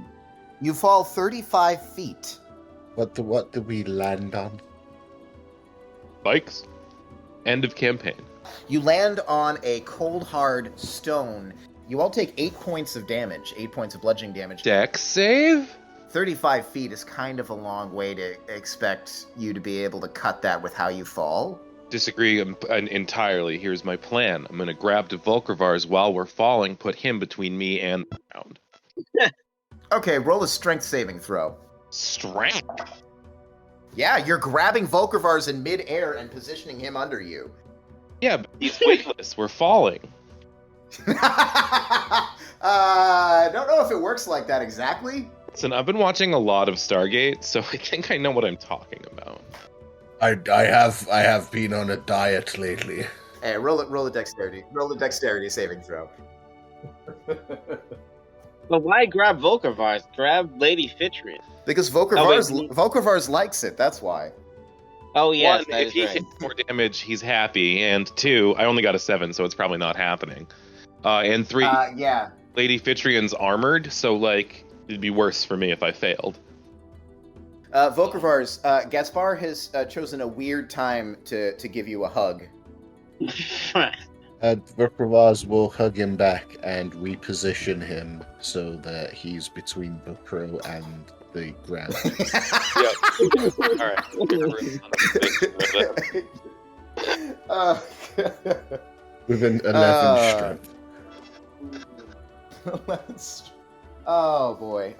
You fall 35 feet. What did we land on? Bikes. End of campaign. You land on a cold, hard stone. You all take 8 points of damage, 8 points of bludgeoning damage. Dex save? 35 feet is kind of a long way to expect you to be able to cut that with how you fall. Disagree entirely. Here's my plan. I'm going to grab Devulkrivars while we're falling, put him between me and the ground. Okay, roll a strength saving throw. Strength. Yeah, you're grabbing Volkrivars in midair and positioning him under you. Yeah, but he's weightless. We're falling. I don't know if it works like that exactly. Listen, I've been watching a lot of Stargate, so I think I know what I'm talking about. I have been on a diet lately. Hey, roll a dexterity. Roll a dexterity saving throw. But why grab Volkervars? Grab Lady Fitrin. Because wait. Volkrivars likes it, that's why. Oh yes, One, that if is he right. hits more damage, he's happy. And two, I only got a 7, so it's probably not happening. And three, Yeah. Lady Fitrian's armored, so like it'd be worse for me if I failed. Volkrivars, Gaspar has chosen a weird time to give you a hug. Vukrivaz will hug him back and reposition him so that he's between Bukro and the ground. All right. With an 11 strength. Oh boy.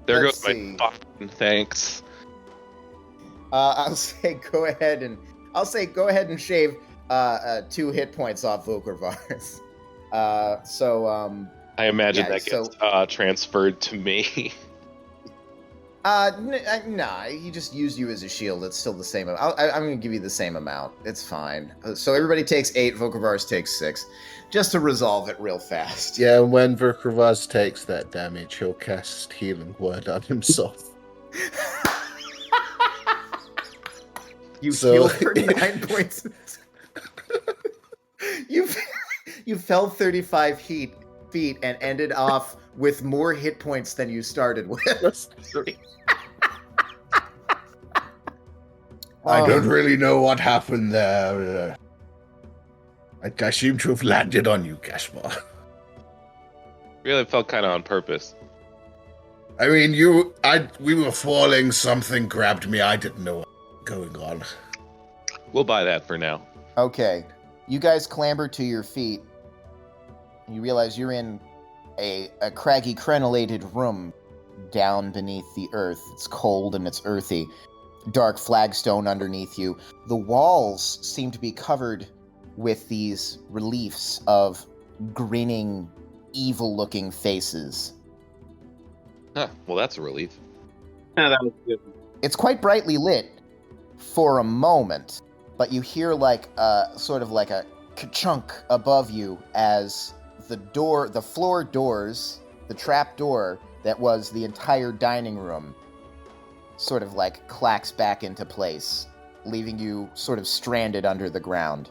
There let's goes my see. fucking thanks. I'll say go ahead and shave 2 hit points off Volkrivars. I imagine yeah, that gets transferred to me. Nah, he just used you as a shield. It's still the same. I'm going to give you the same amount. It's fine. So everybody takes 8, Volkrivars takes 6. Just to resolve it real fast. Yeah, when Vukrivaz takes that damage, he'll cast Healing Word on himself. You heal for 9 points. You fell 35 feet and ended off with more hit points than you started with. I don't really know what happened there. I seem to have landed on you, Gaspar. Really felt kind of on purpose. I mean, we were falling, something grabbed me, I didn't know what was going on. We'll buy that for now. Okay. You guys clamber to your feet. You realize you're in a craggy, crenellated room down beneath the earth. It's cold and it's earthy. Dark flagstone underneath you. The walls seem to be covered with these reliefs of grinning, evil-looking faces. Huh, well, that's a relief. Oh, that was good. It's quite brightly lit for a moment, but you hear like sort of like a ka-chunk above you as the floor doors, the trap door that was the entire dining room sort of like clacks back into place, leaving you sort of stranded under the ground.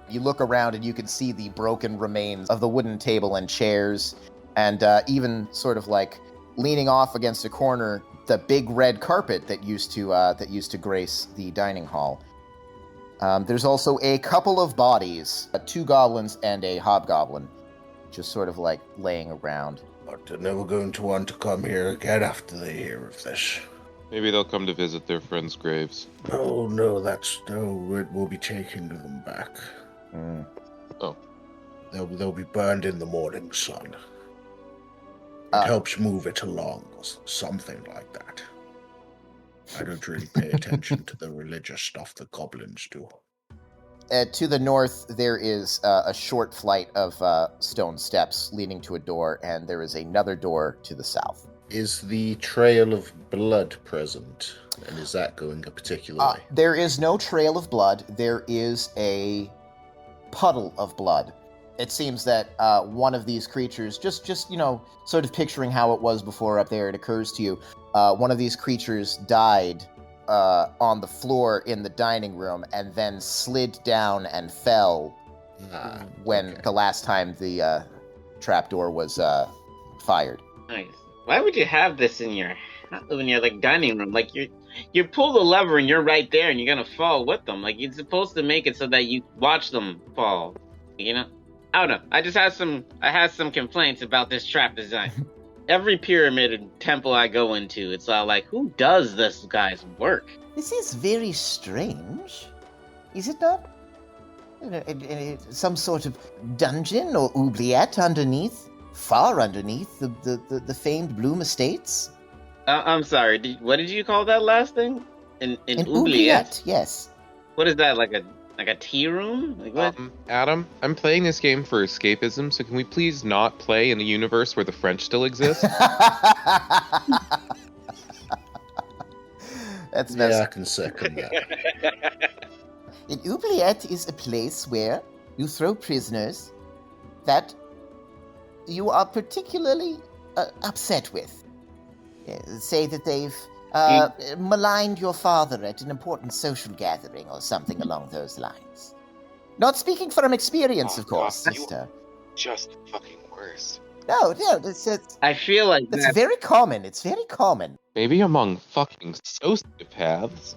You look around and you can see the broken remains of the wooden table and chairs, and even sort of like leaning off against a corner, the big red carpet that used to grace the dining hall. There's also a couple of bodies, 2 goblins and a hobgoblin, just sort of like laying around. But they're never going to want to come here again after they hear of this. Maybe they'll come to visit their friends' graves. Oh, no, we'll be taking them back. Mm. Oh. They'll be burned in the morning sun. It Uh. helps move it along, or something like that. I don't really pay attention to the religious stuff the goblins do. To the north, there is a short flight of stone steps leading to a door, and there is another door to the south. Is the trail of blood present? And is that going a particular way? There is no trail of blood. There is a puddle of blood. It seems that one of these creatures, just sort of picturing how it was before up there, it occurs to you, one of these creatures died on the floor in the dining room and then slid down and fell when the last time the trapdoor was fired. Nice. Why would you have this in your like dining room? Like you pull the lever and you're right there and you're gonna fall with them. Like you're supposed to make it so that you watch them fall. You know? I don't know. I had some complaints about this trap design. Every pyramid and temple I go into, it's all like, who does this guy's work? This is very strange. Is it not? Some sort of dungeon or oubliette underneath? Far underneath the famed Bloom Estates? I'm sorry. What did you call that last thing? An oubliette? Yes. What is that? Like a tea room? Like what? Adam, I'm playing this game for escapism, so can we please not play in a universe where the French still exist? That's I can second that. An oubliette is a place where you throw prisoners that you are particularly upset with. Say that they've maligned your father at an important social gathering or something along those lines. Not speaking from experience, of course, God, sister. Just fucking worse. No, it's I feel like it's very common. It's very common. Maybe among fucking sociopaths.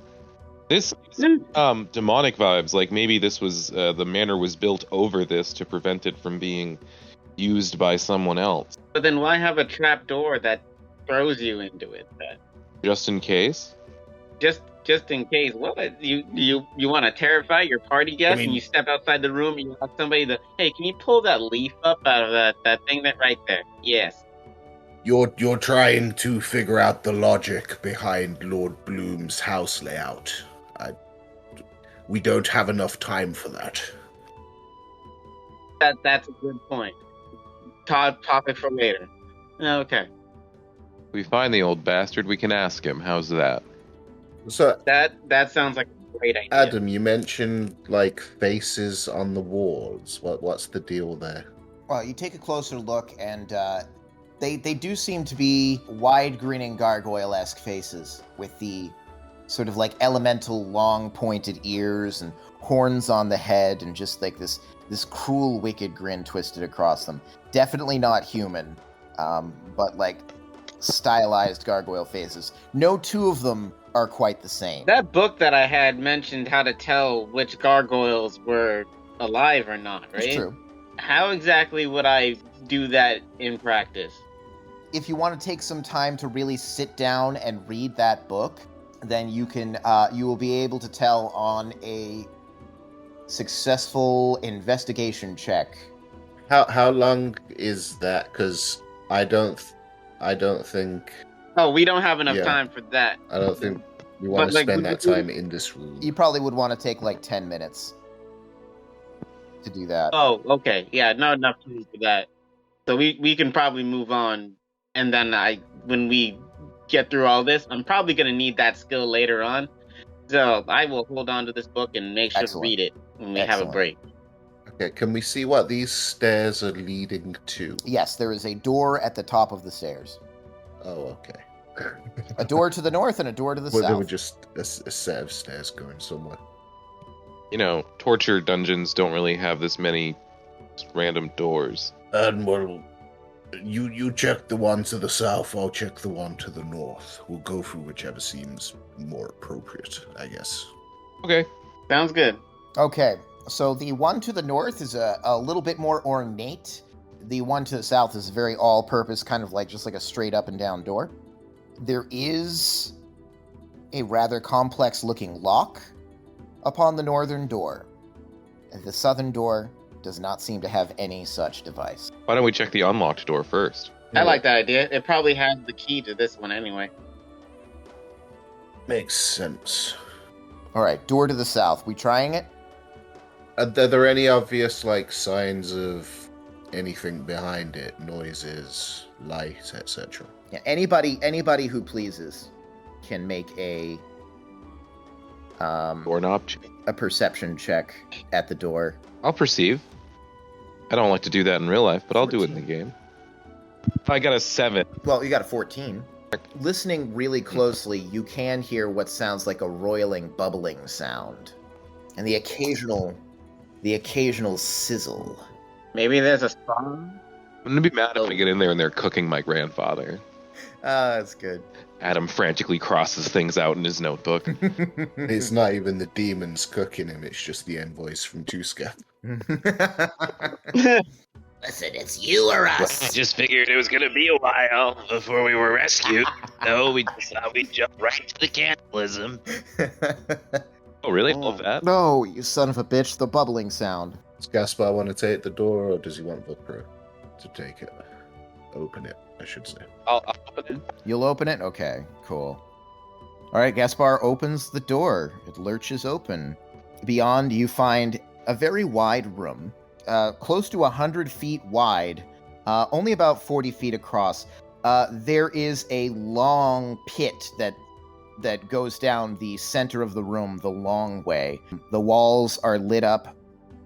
This demonic vibes, like maybe this was the manor was built over this to prevent it from being used by someone else. But then why have a trap door that throws you into it then? Just in case? Just in case. What? You want to terrify your party guests and you step outside the room and you ask somebody to, hey, can you pull that leaf up out of that thing that right there? Yes. You're trying to figure out the logic behind Lord Bloom's house layout. We don't have enough time for that. That's a good point. Topic for later. Okay. If we find the old bastard, we can ask him. How's that? So that sounds like a great idea. Adam, you mentioned like faces on the walls. What's the deal there? Well, you take a closer look, and they do seem to be wide, grinning gargoyle-esque faces with the sort of like elemental, long, pointed ears and horns on the head, and just like this cruel, wicked grin twisted across them. Definitely not human, but like stylized gargoyle faces. No two of them are quite the same. That book that I had mentioned how to tell which gargoyles were alive or not, right? It's true. How exactly would I do that in practice? If you want to take some time to really sit down and read that book, then you will be able to tell on a successful investigation check. How long is that? Because I don't think. Oh, we don't have enough time for that. I don't think we want to spend that time in this room. You probably would want to take like 10 minutes to do that. Oh, okay. Yeah, not enough time for that. So we can probably move on, and then when we get through all this, I'm probably going to need that skill later on. So I will hold on to this book and make sure to read it when we have a break. Okay, can we see what these stairs are leading to? Yes, there is a door at the top of the stairs. Oh, okay. A door to the north and a door to the south. They were just a set of stairs going somewhere. You know, torture dungeons don't really have this many random doors. And well, you check the one to the south, I'll check the one to the north. We'll go through whichever seems more appropriate, I guess. Okay. Sounds good. Okay, so the one to the north is a little bit more ornate. The one to the south is very all-purpose, kind of like just like a straight up and down door. There is a rather complex-looking lock upon the northern door. The southern door does not seem to have any such device. Why don't we check the unlocked door first? I like that idea. It probably has the key to this one anyway. Makes sense. All right, door to the south. We trying it? Are there any obvious, like, signs of anything behind it? Noises, light, etc.? Yeah, anybody who pleases can make a Doorknob. a perception check at the door. I'll perceive. I don't like to do that in real life, but I'll do it in the game. I got a 7. Well, you got a 14. Listening really closely, you can hear what sounds like a roiling, bubbling sound, and the occasional sizzle. Maybe there's a song. I'm gonna be mad if I get in there and they're cooking my grandfather. That's good. Adam frantically crosses things out in his notebook. It's not even the demons cooking him, it's just the envoys from Tuska. Listen, it's you or us. I just figured it was gonna be a while before we were rescued. No, we just thought we'd jump right to the cannibalism. Oh, really? All of that? No, you son of a bitch, the bubbling sound. Does Gaspar want to take the door, or does he want Vukra to take it? Open it, I should say. I'll open it. You'll open it? Okay, cool. All right, Gaspar opens the door. It lurches open. Beyond, you find a very wide room, close to 100 feet wide, only about 40 feet across. There is a long pit that goes down the center of the room the long way. The walls are lit up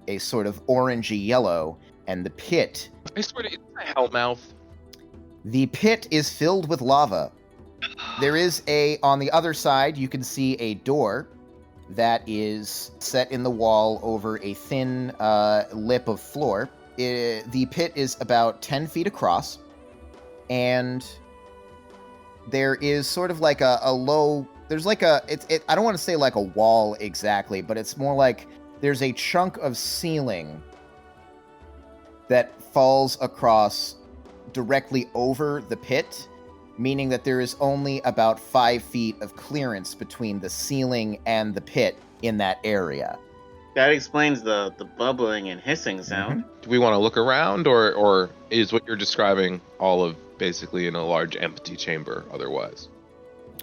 a sort of orangey yellow, and the pit... I swear to it's a hellmouth. The pit is filled with lava. There is on the other side, you can see a door that is set in the wall over a thin lip of floor. The pit is about 10 feet across, and there is sort of like a low... There's like I don't want to say like a wall exactly, but it's more like there's a chunk of ceiling that falls across directly over the pit, meaning that there is only about 5 feet of clearance between the ceiling and the pit in that area. That explains the bubbling and hissing sound. Mm-hmm. Do we want to look around, or is what you're describing all of basically in a large empty chamber otherwise?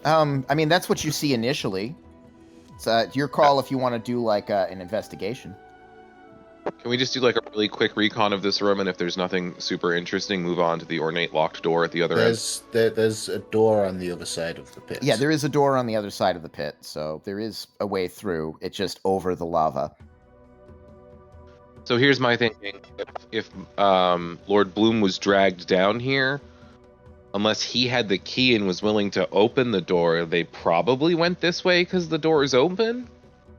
I mean, that's what you see initially. It's your call if you want to do like an investigation. Can we just do like a really quick recon of this room, and if there's nothing super interesting, move on to the ornate locked door at the other end? There's a door on the other side of the pit. Yeah, there is a door on the other side of the pit, so there is a way through. It's just over the lava. So here's my thinking. If Lord Bloom was dragged down here, unless he had the key and was willing to open the door, they probably went this way because the door is open?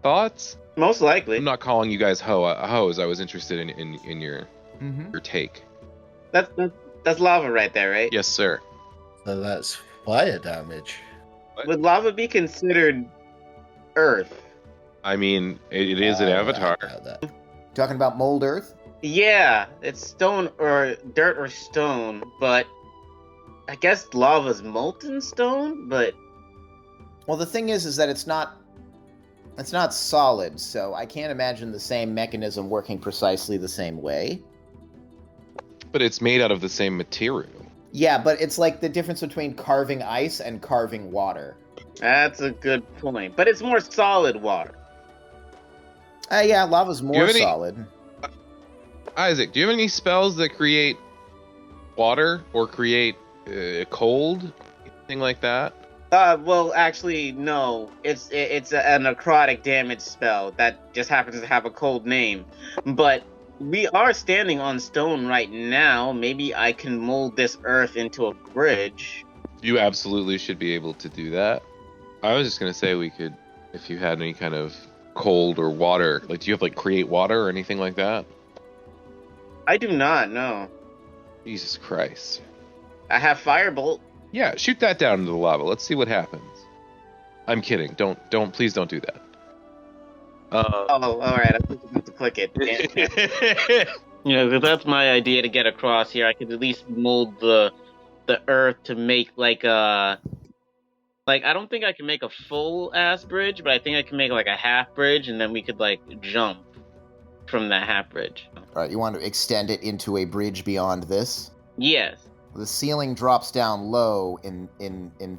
Thoughts? Most likely. I'm not calling you guys hoes. I was interested in your take. That's lava right there, right? Yes, sir. So that's fire damage. Would lava be considered earth? I mean, it is an avatar. Talking about mold earth? Yeah, it's stone or dirt or stone, but I guess lava's molten stone, but... Well, the thing is that it's not solid, so I can't imagine the same mechanism working precisely the same way. But it's made out of the same material. Yeah, but it's like the difference between carving ice and carving water. That's a good point. But it's more solid water. Yeah, lava's more any- solid. Isaac, do you have any spells that create water or create cold? Anything like that? Well, actually, no. It's a necrotic damage spell that just happens to have a cold name. But we are standing on stone right now. Maybe I can mold this earth into a bridge. You absolutely should be able to do that. I was just going to say we could, if you had any kind of cold or water, like do you have like create water or anything like that? I do not, no. Jesus Christ. I have firebolt. Yeah, shoot that down into the lava. Let's see what happens. I'm kidding. Please don't do that. Oh, alright, I think you have to click it. Because that's my idea to get across here. I could at least mold the earth to make like a Like, I don't think I can make a full ass bridge, but I think I can make like a half bridge, and then we could like jump from that half bridge. All right, you want to extend it into a bridge beyond this? Yes. The ceiling drops down low in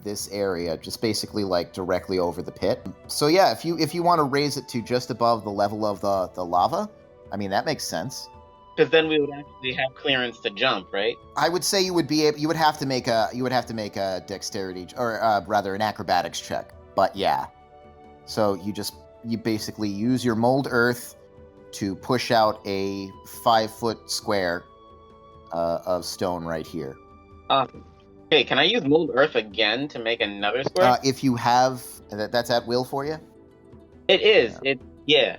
this area, just basically like directly over the pit. So yeah, if you want to raise it to just above the level of the lava, I mean that makes sense. Because then we would actually have clearance to jump, right? I would say you would have to make a dexterity or rather an acrobatics check. But yeah, so you basically use your mold earth to push out a 5-foot square of stone right here. Okay, can I use mold earth again to make another square? If you have, that's at will for you? It is. Yeah.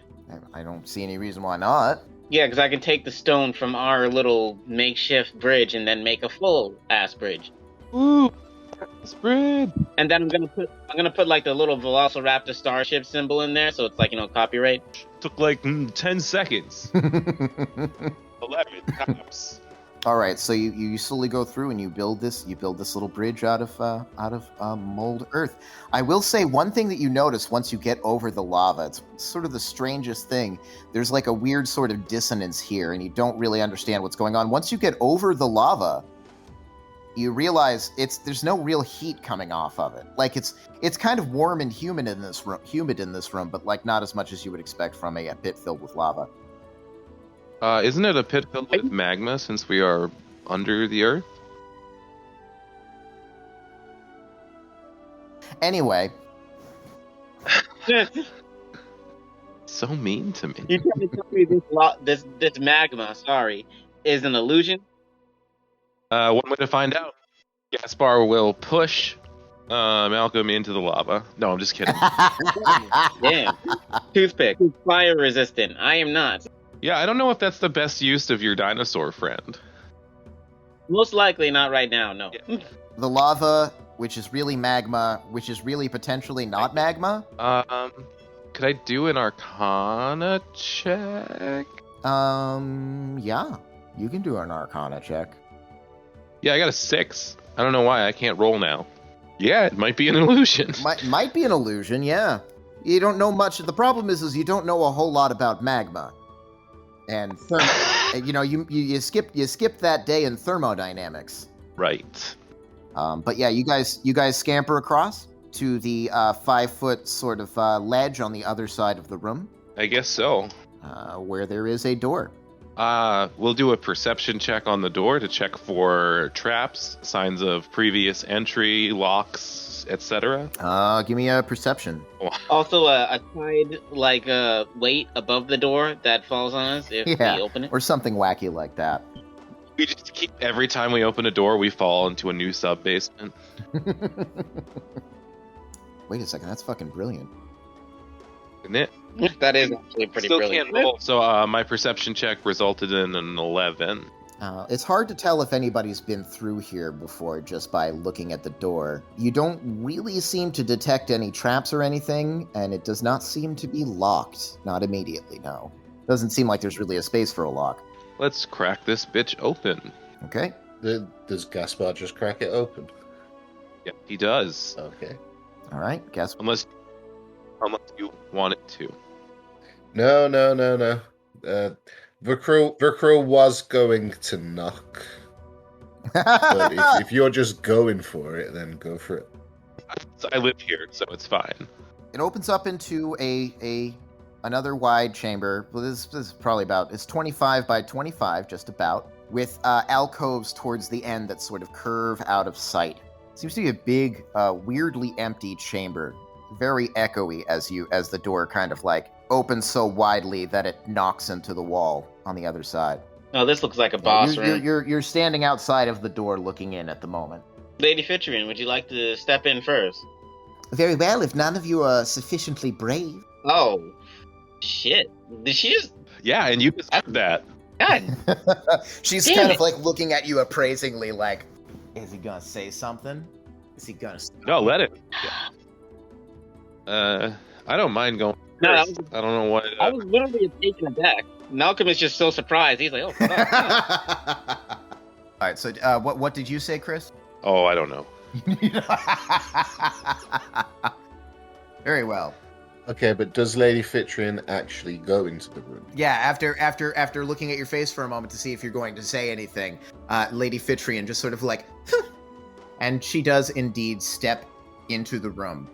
I don't see any reason why not. Yeah, because I can take the stone from our little makeshift bridge and then make a full ass bridge. Ooh, spread. And then I'm gonna put like the little Velociraptor Starship symbol in there, so it's like, copyright. Took like 10 seconds. 11 times. All right, so you slowly go through and you build this little bridge out of mold earth. I will say one thing that you notice once you get over the lava, it's sort of the strangest thing. There's like a weird sort of dissonance here, and you don't really understand what's going on. Once you get over the lava, you realize there's no real heat coming off of it. Like it's kind of warm and humid in this room, but like not as much as you would expect from a pit filled with lava. Isn't it a pit filled with magma since we are under the earth? Anyway. So mean to me. You trying to tell me this magma, is an illusion? One way to find out. Gaspar will push Malcolm into the lava. No, I'm just kidding. Damn. Toothpick. Fire resistant. I am not. Yeah, I don't know if that's the best use of your dinosaur friend. Most likely not right now, no. Yeah. The lava, which is really magma, which is really potentially not magma. Could I do an Arcana check? Yeah. You can do an Arcana check. Yeah, I got a 6. I don't know why I can't roll now. Yeah, it might be an illusion. Might be an illusion, yeah. You don't know much. The problem is you don't know a whole lot about magma. And you skip that day in thermodynamics. Right. But yeah, you guys scamper across to the 5-foot sort of ledge on the other side of the room. I guess so. Where there is a door. We'll do a perception check on the door to check for traps, signs of previous entry, locks, etc. Give me a perception. Also, a tied weight above the door that falls on us if we open it, or something wacky like that. We just keep every time we open a door, we fall into a new sub basement. Wait a second, that's fucking brilliant. Isn't it? That is actually pretty Still brilliant. Can't roll. So my perception check resulted in an 11. It's hard to tell if anybody's been through here before just by looking at the door. You don't really seem to detect any traps or anything, and it does not seem to be locked. Not immediately, no. Doesn't seem like there's really a space for a lock. Let's crack this bitch open. Okay. Does Gaspar just crack it open? Yeah, he does. Okay. All right, Gaspar. Unless you want it to. No. Verkrill was going to knock. But if you're just going for it, then go for it. I live here, so it's fine. It opens up into another wide chamber. Well, this is probably it's 25 by 25, just about, with alcoves towards the end that sort of curve out of sight. Seems to be a big, weirdly empty chamber. Very echoey as the door kind of like opens so widely that it knocks into the wall on the other side. Oh, this looks like a boss room. You're standing outside of the door looking in at the moment. Lady Fitcherin, would you like to step in first? Very well, if none of you are sufficiently brave. Oh, shit. Did she just... Yeah, and you just said that. God. She's Damn kind it. of like looking at you appraisingly like, is he gonna say something? Is he gonna... No, let it. I don't mind going No, first. I don't know what... I was literally taken aback. Malcolm is just so surprised. He's like, oh, fuck. All right, so what did you say, Chris? Oh, I don't know. Very well. Okay, but does Lady Fitrian actually go into the room? Yeah, after looking at your face for a moment to see if you're going to say anything, Lady Fitrian just sort of like, and she does indeed step into the room,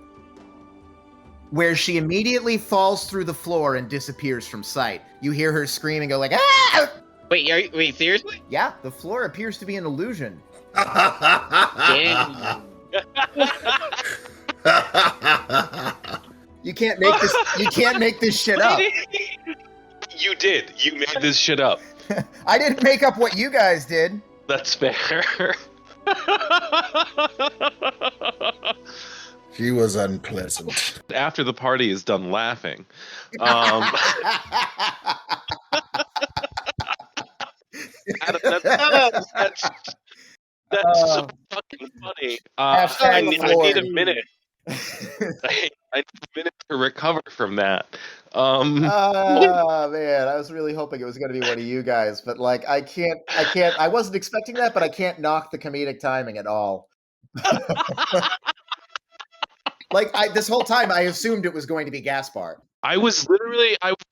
where she immediately falls through the floor and disappears from sight. You hear her scream and go like, ah! Wait, seriously? Yeah, the floor appears to be an illusion. Damn. You can't make this. You can't make this shit up. You did. You made this shit up. I didn't make up what you guys did. That's fair. She was unpleasant. After the party is done laughing, Adam, that's so fucking funny. I Hashtag need a Lord. minute. I need a minute to recover from that. Oh man, I was really hoping it was going to be one of you guys, but like I can't. I wasn't expecting that, but I can't knock the comedic timing at all. Like this whole time, I assumed it was going to be Gaspar. I was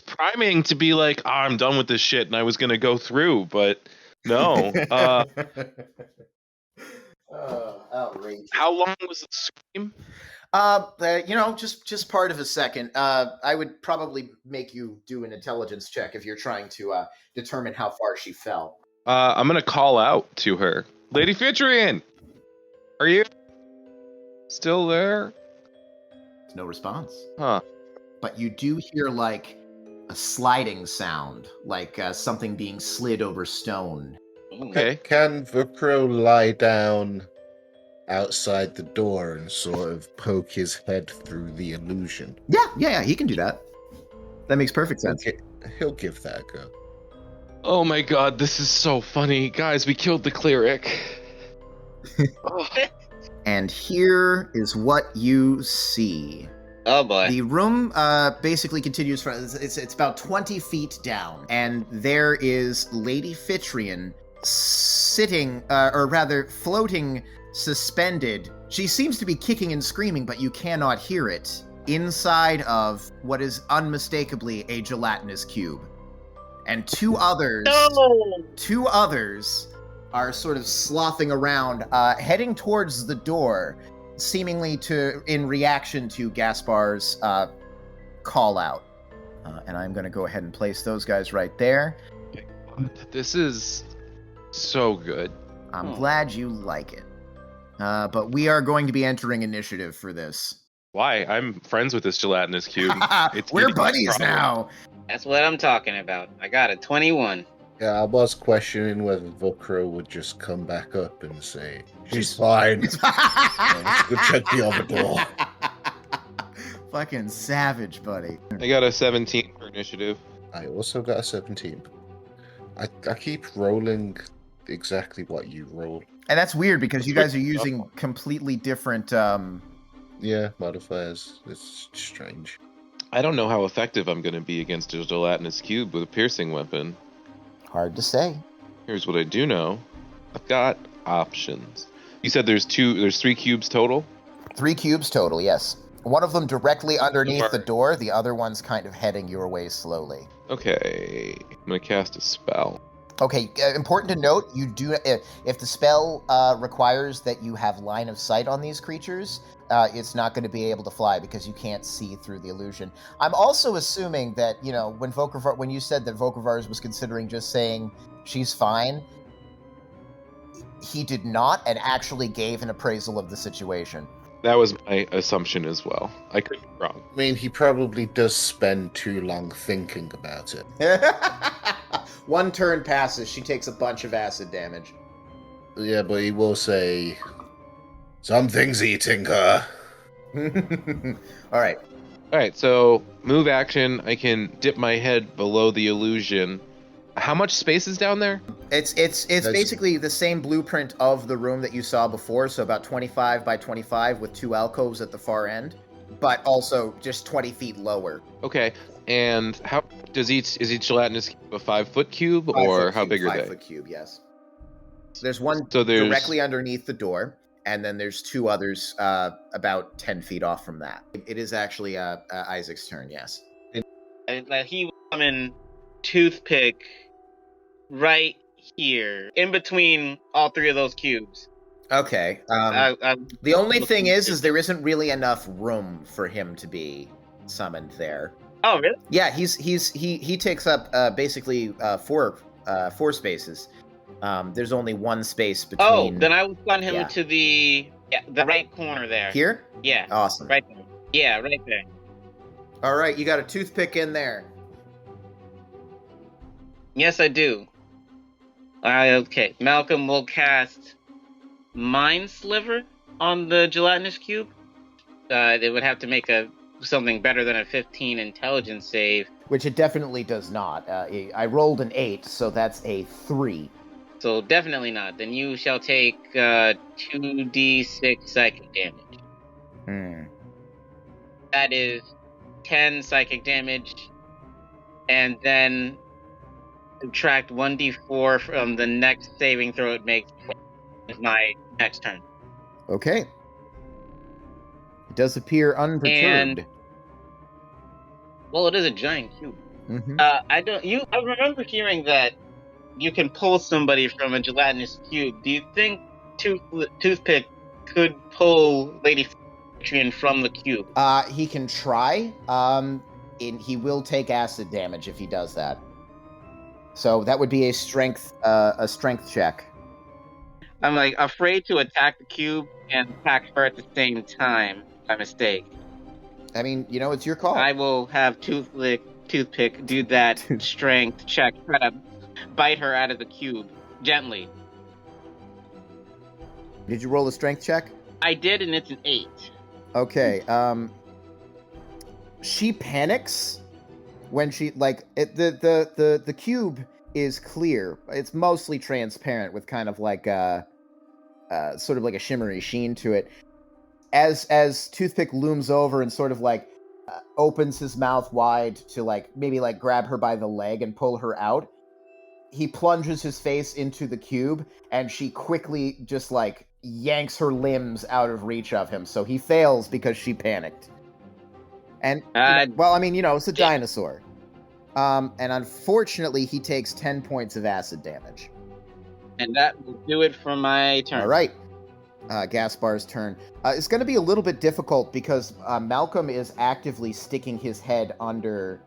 priming to be like, I'm done with this shit, and I was gonna go through, but no. Outrageous. How long was the scream? Just part of a second. I would probably make you do an intelligence check if you're trying to determine how far she fell. I'm gonna call out to her, Lady Fitrian. Are you still there? No response. Huh. But you do hear like a sliding sound, like something being slid over stone. Okay. Can Vukro lie down outside the door and sort of poke his head through the illusion? Yeah, he can do that. That makes perfect sense. He'll give that a go. Oh my god, this is so funny. Guys, we killed the cleric. Oh. And here is what you see. Oh boy. The room basically continues from it's about 20 feet down, and there is Lady Fitrian sitting, or rather floating, suspended. She seems to be kicking and screaming, but you cannot hear it, inside of what is unmistakably a gelatinous cube. And two others are sort of slothing around, heading towards the door, seemingly in reaction to Gaspar's call out. And I'm going to go ahead and place those guys right there. This is so good. I'm glad you like it. But we are going to be entering initiative for this. Why? I'm friends with this gelatinous cube. We're buddies now. That's what I'm talking about. I got a 21. Yeah, I was questioning whether Vukro would just come back up and say, she's fine. Let's go check the other door. Fucking savage, buddy. I got a 17 for initiative. I also got a 17. I keep rolling exactly what you roll. And that's weird because you guys are using completely different... Yeah, modifiers. It's strange. I don't know how effective I'm going to be against a gelatinous cube with a piercing weapon. Hard to say. Here's what I do know. I've got options. You said there's 3 cubes total? 3 cubes total, yes. One of them directly underneath the door, the other one's kind of heading your way slowly. Okay, I'm going to cast a spell. Okay, important to note, you do if the spell requires that you have line of sight on these creatures, it's not going to be able to fly because you can't see through the illusion. I'm also assuming that, when you said that Vokavars was considering just saying she's fine, he did not and actually gave an appraisal of the situation. That was my assumption as well. I could be wrong. I mean, he probably does spend too long thinking about it. One turn passes, she takes a bunch of acid damage. Yeah, but he will say, something's eating her. All right, so move action. I can dip my head below the illusion. How much space is down there? It's basically the same blueprint of the room that you saw before, so about 25 by 25 with 2 alcoves at the far end, but also just 20 feet lower. Okay, and how is each gelatinous cube a 5-foot cube, or how big are they? 5-foot cube, yes. There's one So there's... directly underneath the door, and then there's 2 others about 10 feet off from that. It is actually Isaac's turn, yes. And he will come in toothpick right here, in between all 3 of those cubes. Okay. The only thing is there isn't really enough room for him to be summoned there. Oh, really? Yeah, he takes up basically 4 spaces. There's only 1 space between. Oh, then I will stun him to the right corner there. Here? Yeah. Awesome. Right there. Yeah, right there. All right, you got a toothpick in there. Yes, I do. Okay, Malcolm will cast Mind Sliver on the gelatinous cube. They would have to make something better than a 15 intelligence save. Which it definitely does not. I rolled an 8, so that's a 3. So definitely not. Then you shall take 2d6 psychic damage. That is 10 psychic damage, and then subtract 1d4 from the next saving throw it makes is my next turn. Okay. It does appear unperturbed. Well, it is a giant cube. Mm-hmm. I remember hearing that you can pull somebody from a gelatinous cube. Do you think Toothpick could pull Lady Fitrian from the cube? He can try. He will take acid damage if he does that. So that would be a strength check. I'm afraid to attack the cube and attack her at the same time by mistake. I mean, it's your call. I will have Toothpick do that strength check, try to bite her out of the cube gently. Did you roll a strength check? I did, and it's an 8. Okay. She panics when she the cube is clear. It's mostly transparent with kind of like sort of like a shimmery sheen to it. As Toothpick looms over and sort of opens his mouth wide to maybe grab her by the leg and pull her out, he plunges his face into the cube, and she quickly just yanks her limbs out of reach of him. So he fails because she panicked. And it's a dinosaur. And unfortunately, he takes 10 points of acid damage. And that will do it for my turn. All right. Gaspar's turn. It's going to be a little bit difficult because Malcolm is actively sticking his head under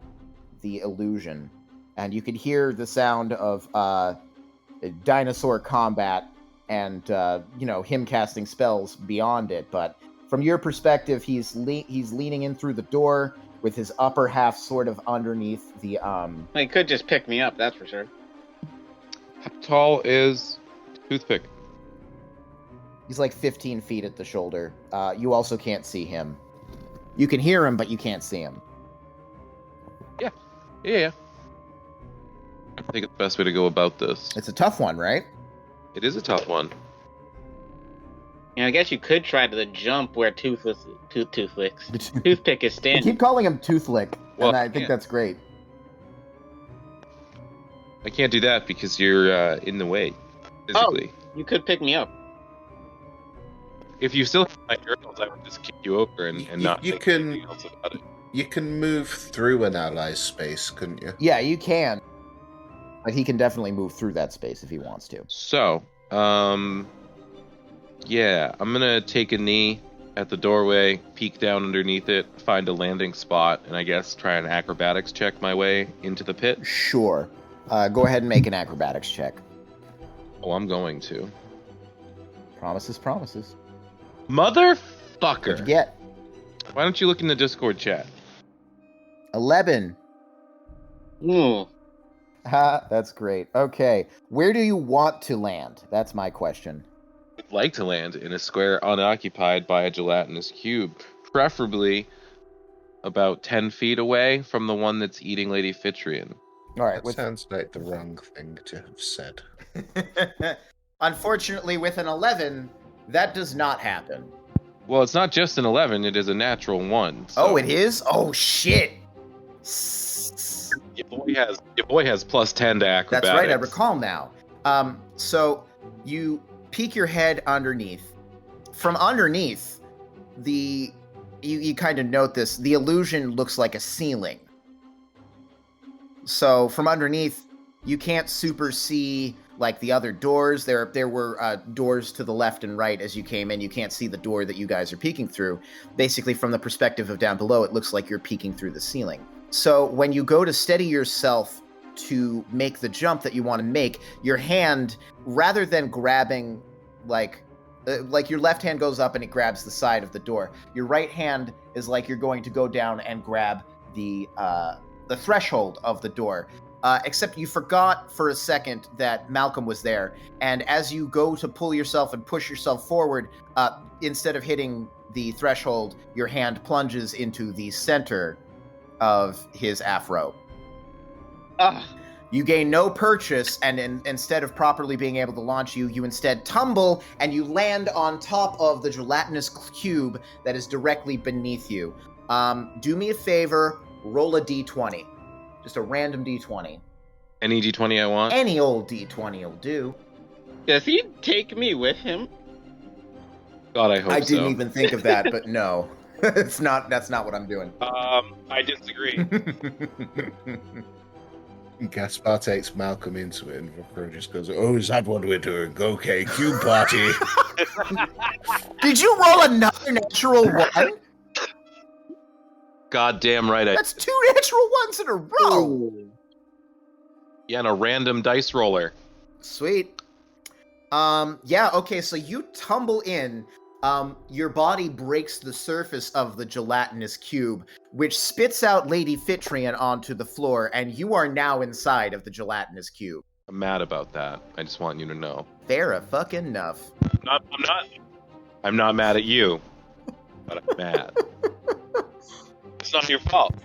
the illusion. And you can hear the sound of dinosaur combat and, him casting spells beyond it. But from your perspective, he's leaning in through the door with his upper half sort of underneath the... He could just pick me up, that's for sure. How tall is Toothpick? He's 15 feet at the shoulder. You also can't see him. You can hear him, but you can't see him. Yeah. I think it's the best way to go about this. It's a tough one, right? It is a tough one. Yeah, I guess you could try to the jump where Toothpick is standing. I keep calling him Toothlick, Well, and I think that's great. I can't do that because you're in the way, physically. Oh, you could pick me up. If you still have my girls, I would just kick you over and not think anything else about it. You can move through an ally's space, couldn't you? Yeah, you can. But he can definitely move through that space if he wants to. So, I'm gonna take a knee at the doorway, peek down underneath it, find a landing spot, and I guess try an acrobatics check my way into the pit. Sure. Go ahead and make an acrobatics check. Oh, I'm going to. Promises, promises. Motherfucker! What'd you get? Why don't you look in the Discord chat? 11. Ooh. Ha, that's great. Okay. Where do you want to land? That's my question. I'd like to land in a square unoccupied by a gelatinous cube, preferably about 10 feet away from the one that's eating Lady Fitrian. All right. That sounds like the wrong thing to have said. Unfortunately, with an 11, that does not happen. Well, it's not just an 11, it is a natural 1. So Oh, it is? Oh, shit. Your boy has plus 10 to acrobatics. That's right, I recall now. So you peek your head underneath, from underneath, you kind of note this. The illusion looks like a ceiling. So from underneath, you can't super see like the other doors. There were doors to the left and right as you came in. You can't see the door that you guys are peeking through. Basically, from the perspective of down below, it looks like you're peeking through the ceiling. So when you go to steady yourself to make the jump that you want to make, your hand, rather than grabbing like your left hand goes up and it grabs the side of the door, your right hand is like you're going to go down and grab the threshold of the door. Except you forgot for a second that Malcolm was there, and as you go to pull yourself and push yourself forward, instead of hitting the threshold, your hand plunges into the center of his afro. You gain no purchase, and instead of properly being able to launch you instead tumble, and you land on top of the gelatinous cube that is directly beneath you. Do me a favor, roll a d20. Just a random d20. Any d20 I want? Any old d20 will do. Does he take me with him? God, I hope so. I didn't even think of that, but no. That's not what I'm doing. I disagree. Gaspar takes Malcolm into it, and Rocco just goes, "Oh, is that what we're doing? Okay, cube party." Did you roll another natural one? God damn right I... That's 2 natural ones in a row. Yeah, and a random dice roller. Sweet. Yeah, okay, so you tumble in. Your body breaks the surface of the gelatinous cube, which spits out Lady Fitrian onto the floor, and you are now inside of the gelatinous cube. I'm mad about that. I just want you to know. Fair fucking enough. I'm not mad at you, but I'm mad. It's not your fault.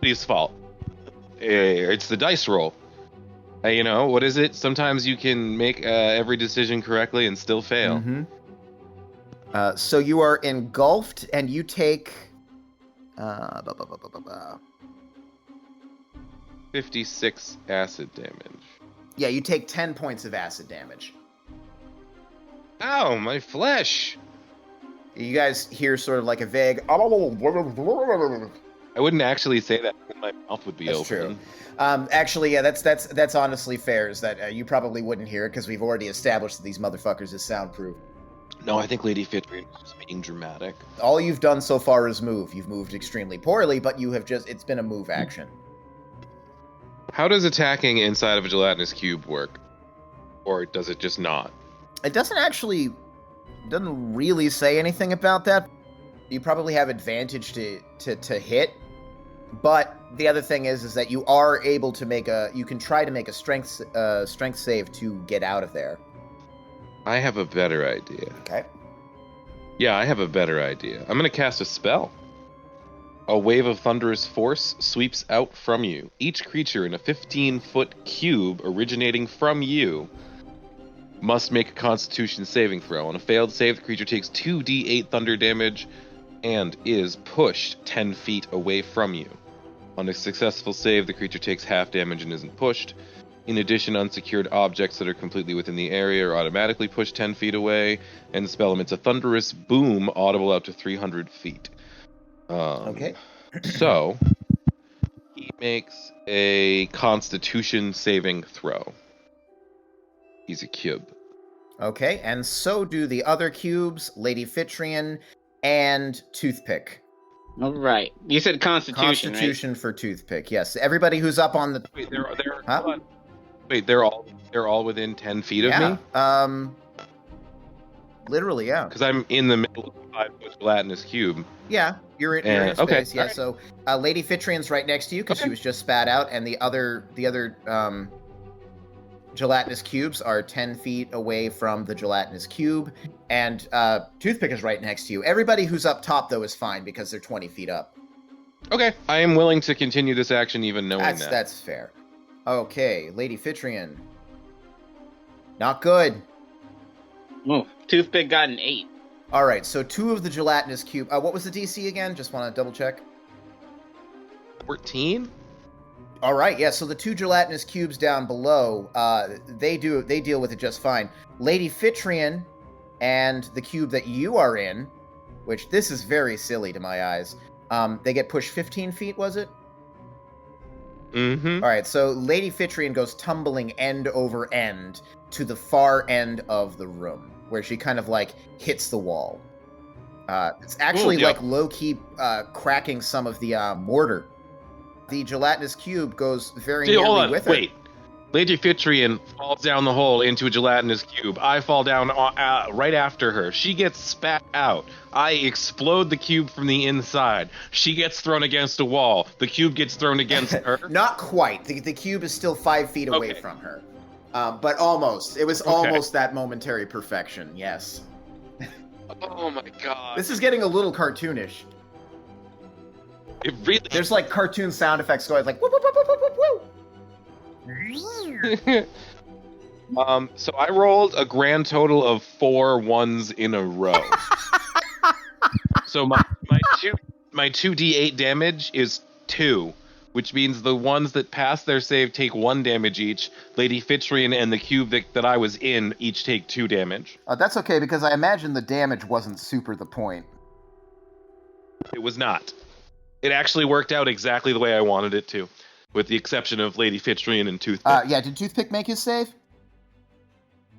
It's fault. It's the dice roll. You know, what is it? Sometimes you can make every decision correctly and still fail. Mm-hmm. So you are engulfed, and you take 56 acid damage. Yeah, you take 10 points of acid damage. Ow, my flesh! You guys hear sort of like a vague... I wouldn't actually say that. My mouth would be That's open. true. Actually, yeah, that's honestly fair, is that you probably wouldn't hear it, because we've already established that these motherfuckers is soundproof. No, I think Lady Fitrian is just being dramatic. All you've done so far is move. You've moved extremely poorly, but you have it's been a move action. How does attacking inside of a gelatinous cube work? Or does it just not? It doesn't really say anything about that. You probably have advantage to hit, but the other thing is that you are able to you can try to make a strength save to get out of there. I have a better idea. Okay. Yeah, I have a better idea. I'm going to cast a spell. A wave of thunderous force sweeps out from you. Each creature in a 15-foot cube originating from you must make a Constitution saving throw. On a failed save, the creature takes 2d8 thunder damage and is pushed 10 feet away from you. On a successful save, the creature takes half damage and isn't pushed. In addition, unsecured objects that are completely within the area are automatically pushed 10 feet away, and the spell emits a thunderous boom audible out to 300 feet. Okay. So, he makes a Constitution saving throw. He's a cube. Okay, and so do the other cubes, Lady Fitrian and Toothpick. All right. You said Constitution, Constitution for Toothpick, yes. Everybody who's up on the... Wait, Huh? Wait, they're all within 10 feet of me? Literally, yeah. Because I'm in the middle of a 5-foot gelatinous cube. Yeah, you're in space, okay. yeah. Right. So Lady Fitrian's right next to you, because she was just spat out, and the other gelatinous cubes are 10 feet away from the gelatinous cube, and Toothpick is right next to you. Everybody who's up top, though, is fine, because they're 20 feet up. Okay, I am willing to continue this action even knowing that. That's fair. Okay, Lady Fitrian. Not good. Oh, Toothpick got an 8. All right, so 2 of the gelatinous cube... what was the DC again? Just want to double check. 14? All right, yeah, so the 2 gelatinous cubes down below, they deal with it just fine. Lady Fitrian, and the cube that you are in, which this is very silly to my eyes, they get pushed 15 feet, was it? Mm-hmm. All right, so Lady Fitrian goes tumbling end over end to the far end of the room, where she kind of like hits the wall. It's actually Ooh, yeah. like low-key cracking some of the mortar. The gelatinous cube goes very Hold nearly on, with her. wait. Lady Fitrian falls down the hole into a gelatinous cube. I fall down right after her. She gets spat out. I explode the cube from the inside. She gets thrown against a wall. The cube gets thrown against her. Not quite. The cube is still 5 feet away Okay. from her. But almost. It was almost that momentary perfection, yes. Oh my god. This is getting a little cartoonish. It really... There's like cartoon sound effects going like whoop, whoop, whoop, whoop, whoop, whoop. So I rolled a grand total of 4 ones in a row. So my 2d8 damage is 2, which means the ones that pass their save take 1 damage each. Lady Fitrian and the cube that I was in each take 2 damage. That's okay, because I imagine the damage wasn't super the point. It was not. It actually worked out exactly the way I wanted it to, with the exception of Lady Fitrian and Toothpick. Yeah, did Toothpick make his save?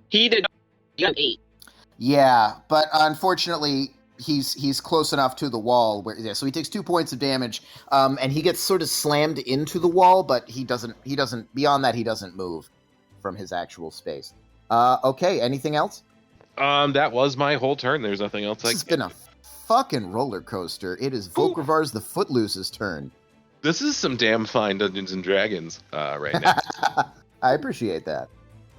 He did. He got 8. Yeah, but unfortunately, he's close enough to the wall so he takes 2 points of damage, and he gets sort of slammed into the wall, but he doesn't beyond that he doesn't move from his actual space. Okay, anything else? That was my whole turn. There's nothing else This has been a fucking roller coaster. It is Volkravar's the Footloose's turn. This is some damn fine Dungeons and Dragons right now. I appreciate that.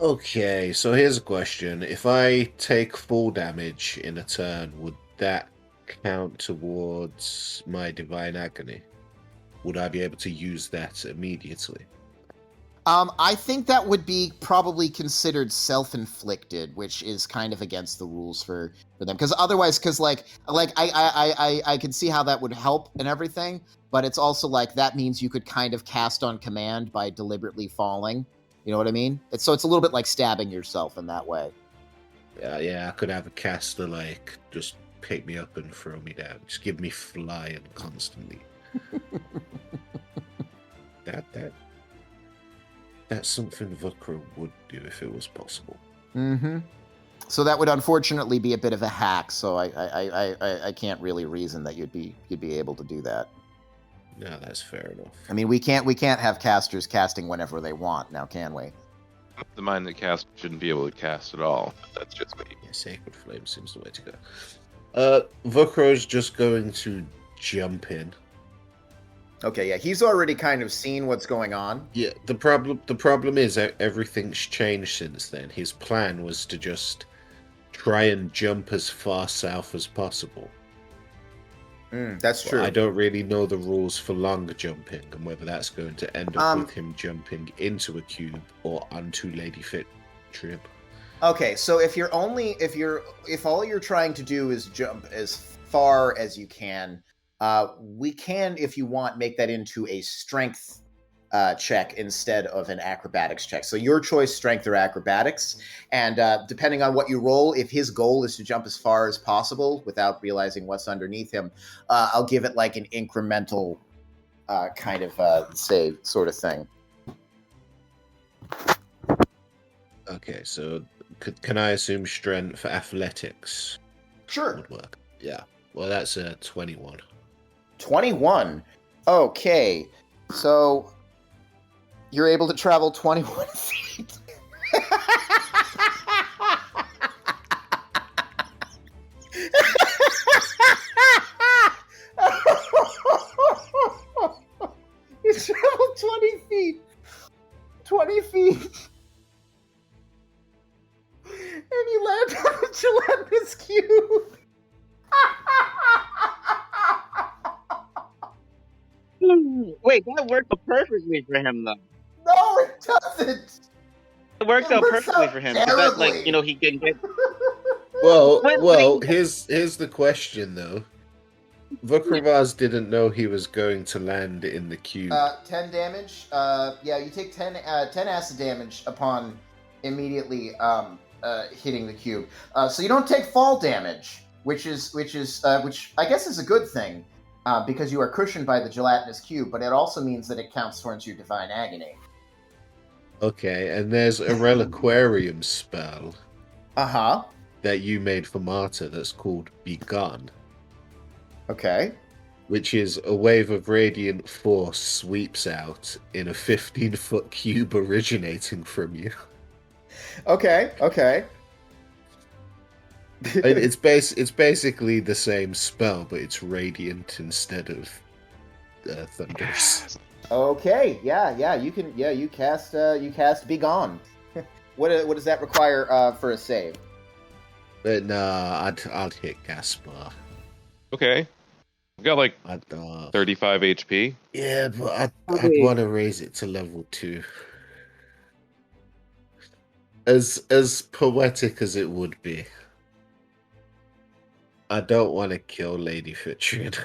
Okay, so here's a question. If I take full damage in a turn, would that count towards my Divine Agony? Would I be able to use that immediately? I think that would be probably considered self-inflicted, which is kind of against the rules for them. Because otherwise, I can see how that would help and everything, but it's also like that means you could kind of cast on command by deliberately falling. You know what I mean? It's a little bit like stabbing yourself in that way. Yeah, I could have a caster like just pick me up and throw me down. Just give me flying constantly. That's something Vukra would do if it was possible. Mm-hmm. So that would unfortunately be a bit of a hack. So I can't really reason that you'd be able to do that. No, that's fair enough. I mean, we can't have casters casting whenever they want, now can we? The mind that cast shouldn't be able to cast at all. That's just me. Yeah, Sacred Flame seems the way to go. Vukro's just going to jump in. Okay, yeah, he's already kind of seen what's going on. Yeah, the problem is that everything's changed since then. His plan was to just try and jump as far south as possible. That's true. I don't really know the rules for long jumping and whether that's going to end up with him jumping into a cube or onto Lady Fitrian. Okay, so if all you're trying to do is jump as far as you can, we can, if you want, make that into a strength check instead of an acrobatics check. So your choice, strength or acrobatics, and depending on what you roll, if his goal is to jump as far as possible without realizing what's underneath him, I'll give it like an incremental kind of save sort of thing. Okay, so can I assume strength for athletics Sure. would work? Yeah. Well, that's a 21. 21. Okay, so you're able to travel 21 feet. You travel 20 feet. 20 feet. And you land on a gelatinous cube. Wait, that worked out perfectly for him, though. No, it doesn't. It works It out works perfectly out for him. 'Cause that's like, terribly. he can get. Well, here's the question though. Vukravaz didn't know he was going to land in the cube. 10 damage. Yeah, you take 10 acid damage upon immediately hitting the cube. So you don't take fall damage, which I guess is a good thing because you are cushioned by the gelatinous cube. But it also means that it counts towards your divine agony. Okay, and there's a reliquarium spell Uh-huh. that you made for Marta that's called Begun, Okay. which is a wave of radiant force sweeps out in a 15-foot cube originating from you. Okay. It's basically the same spell, but it's radiant instead of thunderous. Okay, yeah, you cast Be Gone. What does that require for a save? But nah, I'd hit Gaspar. Okay. I've got like I'd, 35 HP. yeah, but I'd want to raise it to level 2. As poetic as it would be, I don't want to kill Lady Fitrian.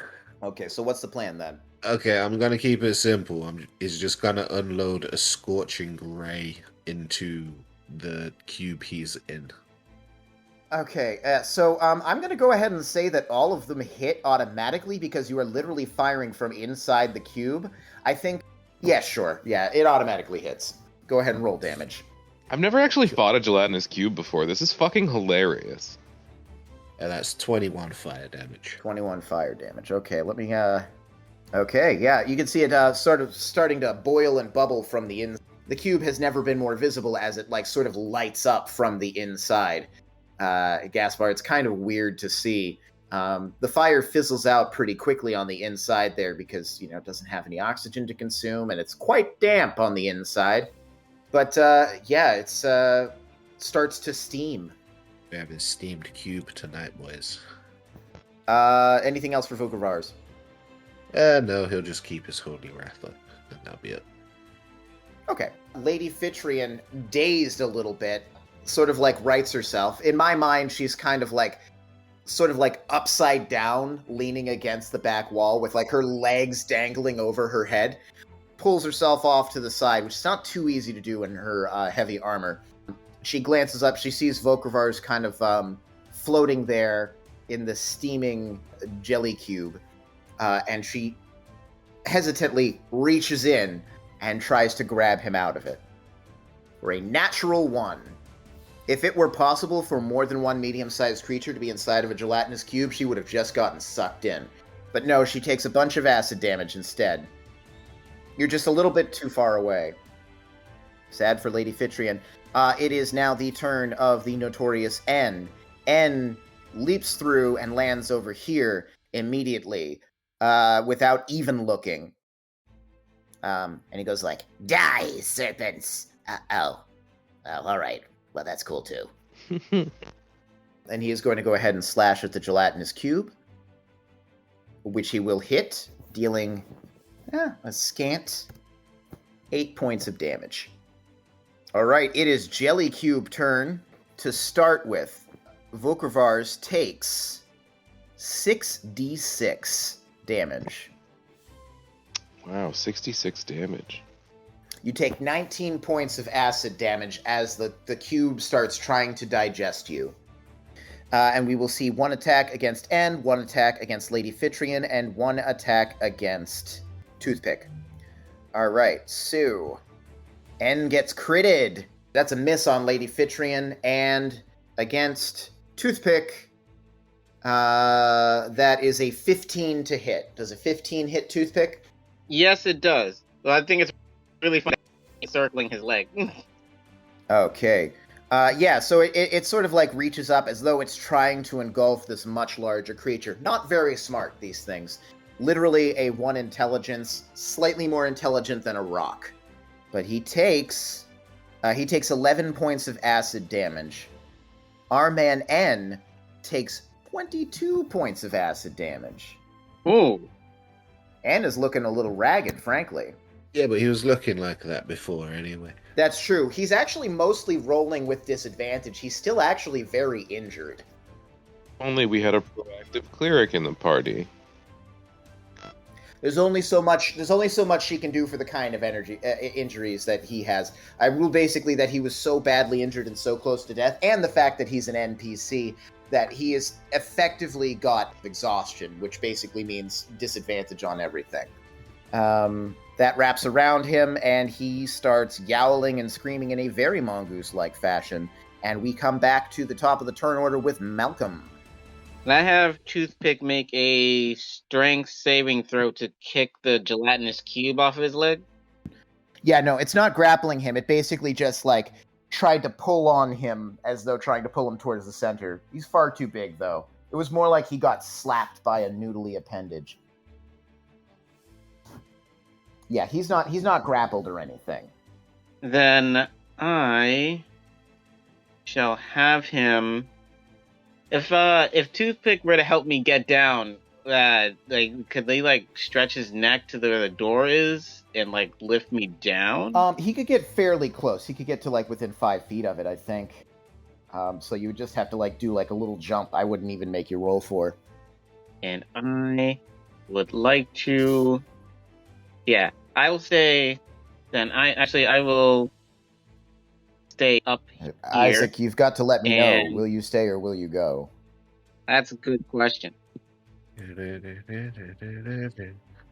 Okay, so what's the plan then? Okay, I'm gonna keep it simple. It's just gonna unload a scorching ray into the cube he's in. Okay, so I'm going to go ahead and say that all of them hit automatically because you are literally firing from inside the cube. I think, yeah, sure. Yeah, it automatically hits. Go ahead and roll damage. I've never actually fought a gelatinous cube before. This is fucking hilarious. And that's 21 fire damage. 21 fire damage. Okay, let me, okay, yeah, you can see it sort of starting to boil and bubble from the inside. The cube has never been more visible as it, like, sort of lights up from the inside. Gaspar, it's kind of weird to see. The fire fizzles out pretty quickly on the inside there because, you know, it doesn't have any oxygen to consume, and it's quite damp on the inside. But, yeah, it's starts to steam. We have a steamed cube tonight, boys. Anything else for Vukovars? No, he'll just keep his holy wrath up, and that'll be it. Okay. Lady Fitrian, dazed a little bit, sort of like rights herself. In my mind, she's kind of like, sort of like upside down, leaning against the back wall with like her legs dangling over her head. Pulls herself off to the side, which is not too easy to do in her heavy armor. She glances up, she sees Vukovars kind of floating there in the steaming jelly cube, and she hesitantly reaches in and tries to grab him out of it. For a natural 1. If it were possible for more than one medium-sized creature to be inside of a gelatinous cube, she would have just gotten sucked in. But no, she takes a bunch of acid damage instead. You're just a little bit too far away. Sad for Lady Fitrian. It is now the turn of the notorious N. N leaps through and lands over here immediately, without even looking. And he goes like, "Die, serpents!" Oh, all right. Well, that's cool, too. And he is going to go ahead and slash at the gelatinous cube, which he will hit, dealing a scant 8 points of damage. All right, it is Jelly Cube turn. To start with, Vukovars takes 6d6 damage. Wow, 66 damage. You take 19 points of acid damage as the cube starts trying to digest you. And we will see 1 attack against N, 1 attack against Lady Fitrian, and 1 attack against Toothpick. All right, so N gets critted. That's a miss on Lady Fitrian, and against Toothpick, that is a 15 to hit. Does a 15 hit Toothpick? Yes, it does. Well, I think it's really funny circling his leg. Okay. Yeah, so it sort of like reaches up as though it's trying to engulf this much larger creature. Not very smart, these things. Literally a 1 intelligence, slightly more intelligent than a rock. But he takes 11 points of acid damage. Our man N takes 22 points of acid damage. Ooh. N is looking a little ragged, frankly. Yeah, but he was looking like that before anyway. That's true. He's actually mostly rolling with disadvantage. He's still actually very injured. Only we had a proactive cleric in the party. There's only so much she can do for the kind of injuries that he has. I rule basically that he was so badly injured and so close to death, and the fact that he's an NPC, that he has effectively got exhaustion, which basically means disadvantage on everything. That wraps around him, and he starts yowling and screaming in a very mongoose-like fashion. And we come back to the top of the turn order with Malcolm. Can I have Toothpick make a strength saving throw to kick the gelatinous cube off of his leg? Yeah, no, it's not grappling him. It basically just, like, tried to pull on him as though trying to pull him towards the center. He's far too big, though. It was more like he got slapped by a noodly appendage. Yeah, he's not grappled or anything. Then I shall have him. If Toothpick were to help me get down, could they stretch his neck to where the door is and lift me down? He could get fairly close. He could get to within 5 feet of it, I think. So you would just have to do a little jump. I wouldn't even make you roll for. And I would like to. Yeah, I will say. Then I will stay up here. Isaac, you've got to let me know. Will you stay or will you go? That's a good question.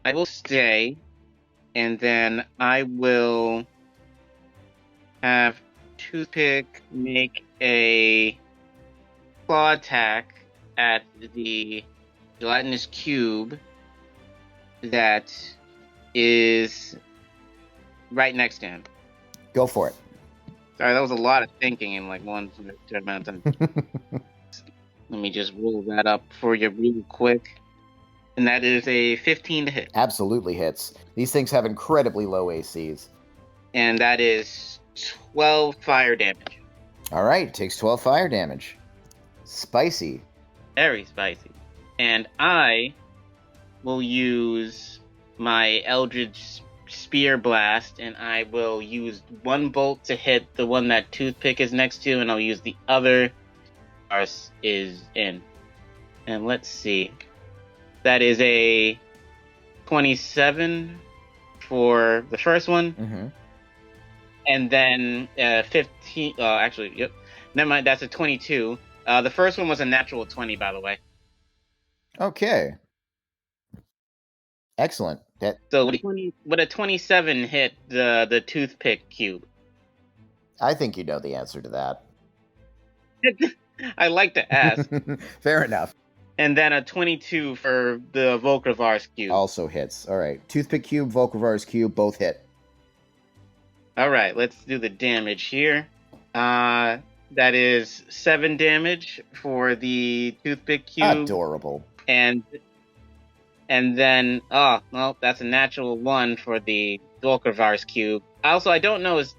I will stay, and then I will have Toothpick make a claw attack at the gelatinous cube that is right next to him. Go for it. Sorry, that was a lot of thinking in one amount of time. Let me just roll that up for you real quick. And that is a 15 to hit. Absolutely hits. These things have incredibly low ACs. And that is 12 fire damage. All right, takes 12 fire damage. Spicy. Very spicy. And I will use my Eldritch Spear Blast, and I will use one bolt to hit the one that Toothpick is next to, and I'll use the other ours is in. And let's see. That is a 27 for the first one. Mm-hmm. And then 15... actually, yep. Never mind, that's a 22. The first one was a natural 20, by the way. Okay. Excellent. So would a 27 hit the Toothpick cube? I think you know the answer to that. I like to ask. Fair enough. And then a 22 for the Volcravar's cube. Also hits. All right. Toothpick cube, Volcravar's cube, both hit. All right, let's do the damage here. That is 7 damage for the Toothpick cube. Adorable. And then, that's a natural 1 for the Volcravar's cube. Also, I don't know, is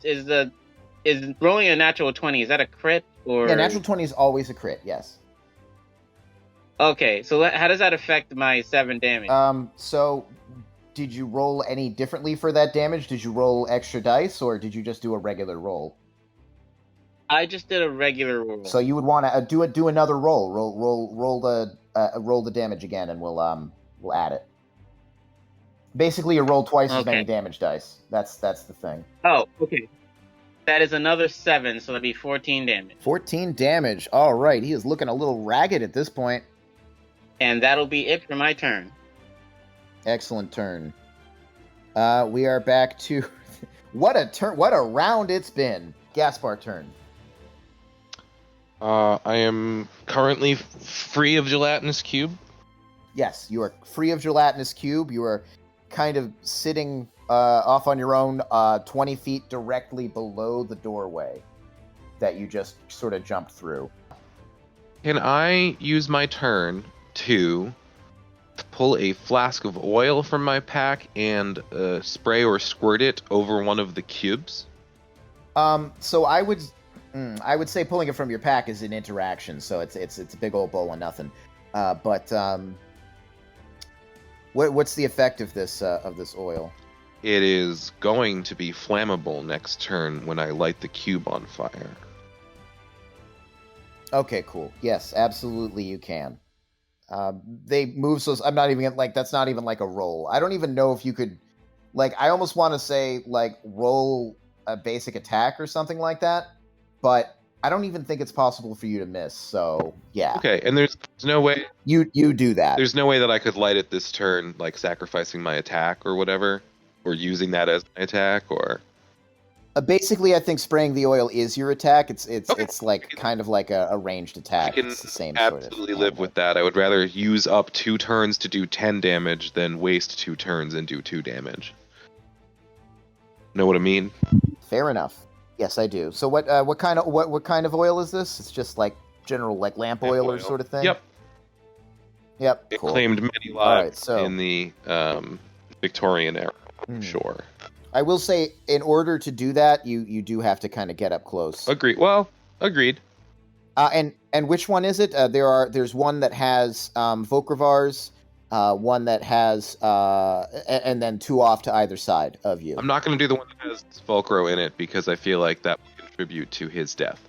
rolling a natural 20, is that a crit? Or... Yeah, natural 20 is always a crit, yes. Okay, so how does that affect my 7 damage? So did you roll any differently for that damage? Did you roll extra dice, or did you just do a regular roll? I just did a regular roll. So you would want to do another roll. Roll the damage again, and we'll add it. Basically, you roll twice as many damage dice. That's the thing. Oh, okay. That is another 7, so that'd be 14 damage. 14 damage. All right, he is looking a little ragged at this point. And that'll be it for my turn. Excellent turn. We are back to what a turn! What a round it's been. Gaspar turn. I am currently free of gelatinous cube. Yes, you are free of gelatinous cube. You are kind of sitting off on your own 20 feet directly below the doorway that you just sort of jumped through. Can I use my turn to pull a flask of oil from my pack and spray or squirt it over one of the cubes? So I would say pulling it from your pack is an interaction, so it's a big old bowl of nothing. But what's the effect of this oil? It is going to be flammable next turn when I light the cube on fire. Okay, cool. Yes, absolutely you can. They move so I'm not even like that's not even like a roll. I don't even know if you could like I almost want to say like roll a basic attack or something like that, but I don't even think it's possible for you to miss. So yeah, Okay, and there's no way you do that. there's no way that I could light it this turn, like sacrificing my attack or whatever, or using that as my attack, or Basically, I think spraying the oil is your attack. It's Okay. it's like kind of like a ranged attack. I can It's the same absolutely sort of live with that. I would rather use up 2 turns to do 10 damage than waste 2 turns and do 2 damage. Know what I mean? Fair enough. Yes, I do. So what kind of oil is this? It's just like general like lamp oil or sort of thing. Yep. Yep. It Cool. claimed many All right, lives so- in the Victorian era. Sure. I will say, in order to do that, you do have to kind of get up close. Agreed. Well, agreed. And which one is it? There's one that has Vokravars, one that has and then 2 off to either side of you. I'm not going to do the one that has Volcro in it because I feel like that would contribute to his death.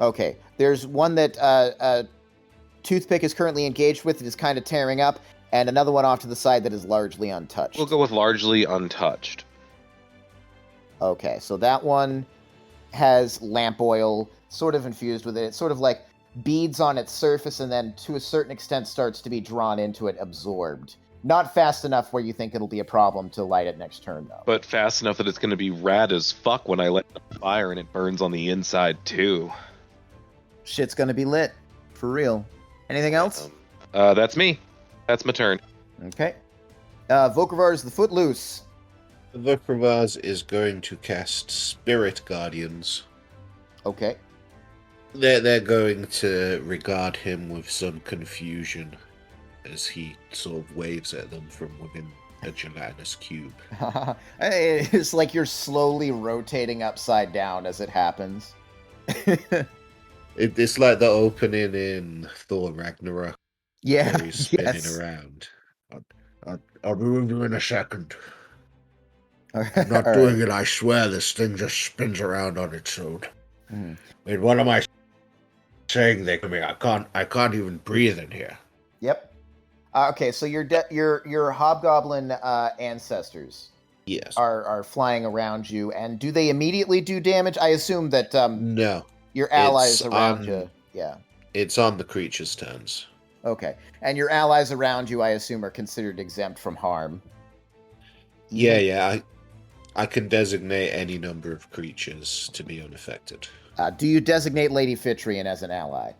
Okay. There's one that Toothpick is currently engaged with. It is kind of tearing up, and another one off to the side that is largely untouched. We'll go with largely untouched. Okay, so that one has lamp oil sort of infused with it. It's sort of like beads on its surface and then to a certain extent starts to be drawn into it, absorbed. Not fast enough where you think it'll be a problem to light it next turn, though. But fast enough that it's going to be rad as fuck when I light the fire and it burns on the inside too. Shit's gonna be lit. For real. Anything else? That's me. That's my turn. Okay. Vokravars the Footloose. Vokravars is going to cast Spirit Guardians. Okay. They're going to regard him with some confusion as he sort of waves at them from within a gelatinous cube. It's like you're slowly rotating upside down as it happens. It's like the opening in Thor Ragnarok. Yeah. Where he's spinning Yes. around. I'll be with you in a second. All I'm not right. doing it, I swear. This thing just spins around on its own. Mhm. Wait, what am I saying there? I can't even breathe in here. Yep. Okay, so your hobgoblin ancestors Yes. are flying around you, and do they immediately do damage? I assume that No. your allies It's around on- you. Yeah. It's on the creature's turns. Okay, and your allies around you, I assume, are considered exempt from harm. Yeah. I can designate any number of creatures to be unaffected. Do you designate Lady Fitrian as an ally?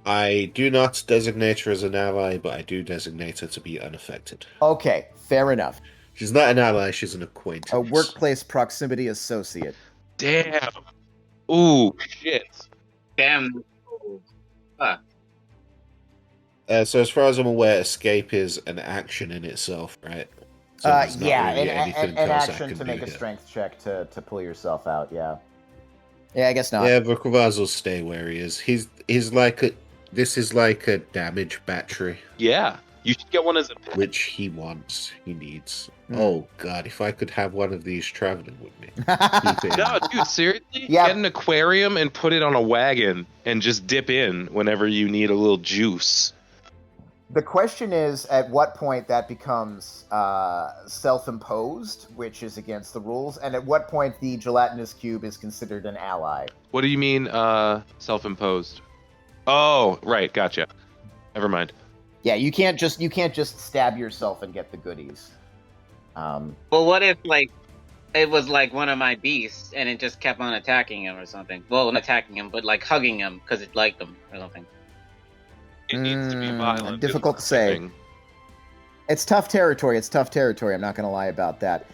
I do not designate her as an ally, but I do designate her to be unaffected. Okay, fair enough. She's not an ally, she's an acquaintance. A workplace proximity associate. Damn. Ooh, shit. Damn. Fuck. So as far as I'm aware, escape is an action in itself, right? So there's not Yeah, really an anything else I action can to do make a here. strength check to pull yourself out. Yeah. Yeah, I guess not. Yeah, Vokravars will stay where he is. This is like a damage battery, Yeah. You should get one as a pet. which he wants, he needs. Hmm. Oh god, if I could have one of these traveling with me. Keep it. No, dude, seriously? Yeah. Get an aquarium and put it on a wagon and just dip in whenever you need a little juice. The question is, at what point that becomes self-imposed, which is against the rules, and at what point the gelatinous cube is considered an ally. What do you mean, self-imposed? Oh, right, gotcha. Never mind. Yeah, you can't just stab yourself and get the goodies. Well, what if like it was like one of my beasts and it just kept on attacking him or something? Well, not attacking him, but like hugging him because it liked him or something. It needs to be violent. Difficult to say. It's tough territory. I'm not going to lie about that.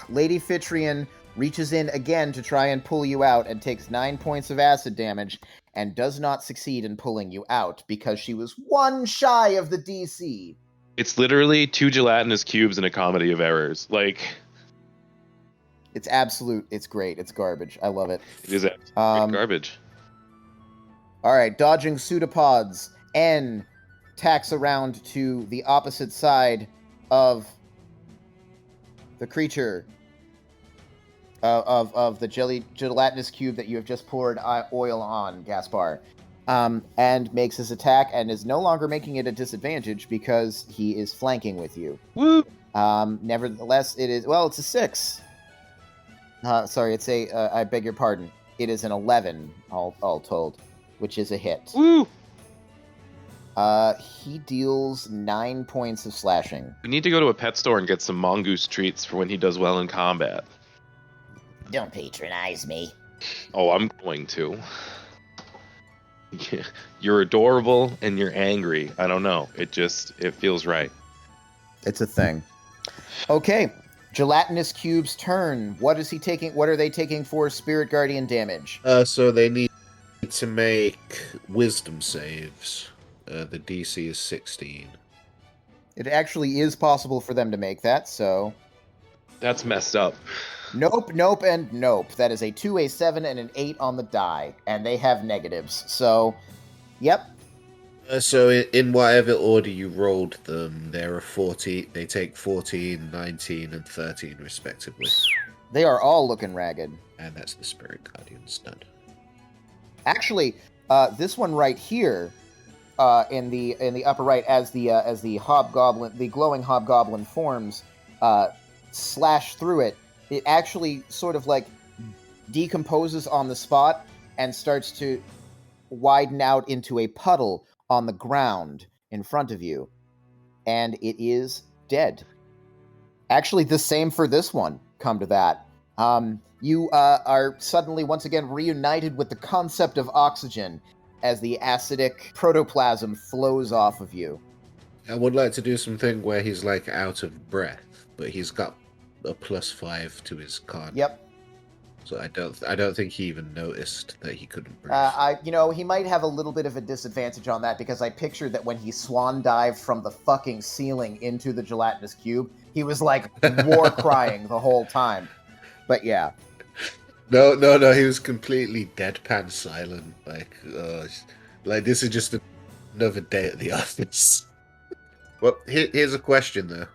Lady Fitrian reaches in again to try and pull you out and takes 9 points of acid damage and does not succeed in pulling you out because she was 1 shy of the DC. It's literally 2 gelatinous cubes and a comedy of errors. Like, It's absolute. It's great. It's garbage. I love it. it is absolute garbage. All right, dodging pseudopods. N tacks around to the opposite side of the creature of the gelatinous cube that you have just poured oil on, Gaspar. and makes his attack and is no longer making it a disadvantage because he is flanking with you. Woo! Nevertheless, it's a 6. Sorry, it's I beg your pardon. It is an 11, all told, which is a hit. Woo! He deals 9 points of slashing. We need to go to a pet store and get some mongoose treats for when he does well in combat. Don't patronize me. Oh, I'm going to. You're adorable and you're angry. I don't know. It feels right. It's a thing. Okay, Gelatinous Cube's turn. What is he taking? What are they taking for Spirit Guardian damage? So they need to make wisdom saves. The DC is 16. It actually is possible for them to make that, so... That's messed up. Nope, and nope. That is a 2, a 7, and an 8 on the die, and they have negatives. So, yep. So in whatever order you rolled them, there are 40. They take 14, 19, and 13 respectively. They are all looking ragged. And that's the Spirit Guardian's done. Actually, this one right here, in the upper right, as the hobgoblin, the glowing hobgoblin forms, slash through it. It actually sort of like decomposes on the spot and starts to widen out into a puddle on the ground in front of you. And it is dead. Actually, the same for this one, come to that. You are suddenly once again reunited with the concept of oxygen as the acidic protoplasm flows off of you. I would like to do something where he's like out of breath, but he's got a +5 to his con. Yep. So I don't think he even noticed that he couldn't breathe. He might have a little bit of a disadvantage on that because I pictured that when he swan dived from the fucking ceiling into the gelatinous cube, he was like war crying the whole time. But yeah. No, he was completely deadpan silent. Like this is just another day at the office. Well, here's a question though.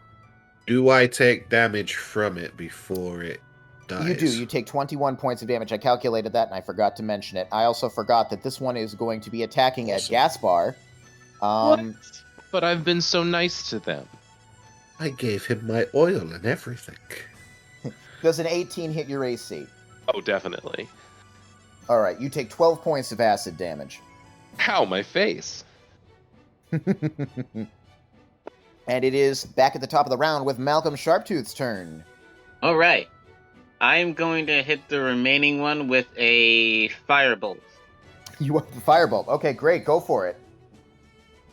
Do I take damage from it before it dies? You do. You take 21 points of damage. I calculated that and I forgot to mention it. I also forgot that this one is going to be attacking at Gaspar. What? But I've been so nice to them. I gave him my oil and everything. Does an 18 hit your AC? Oh, definitely. All right, you take 12 points of acid damage. Ow, my face. And it is back at the top of the round with Malcolm Sharptooth's turn. All right. I'm going to hit the remaining one with a firebolt. You want the firebolt? Okay, great. Go for it.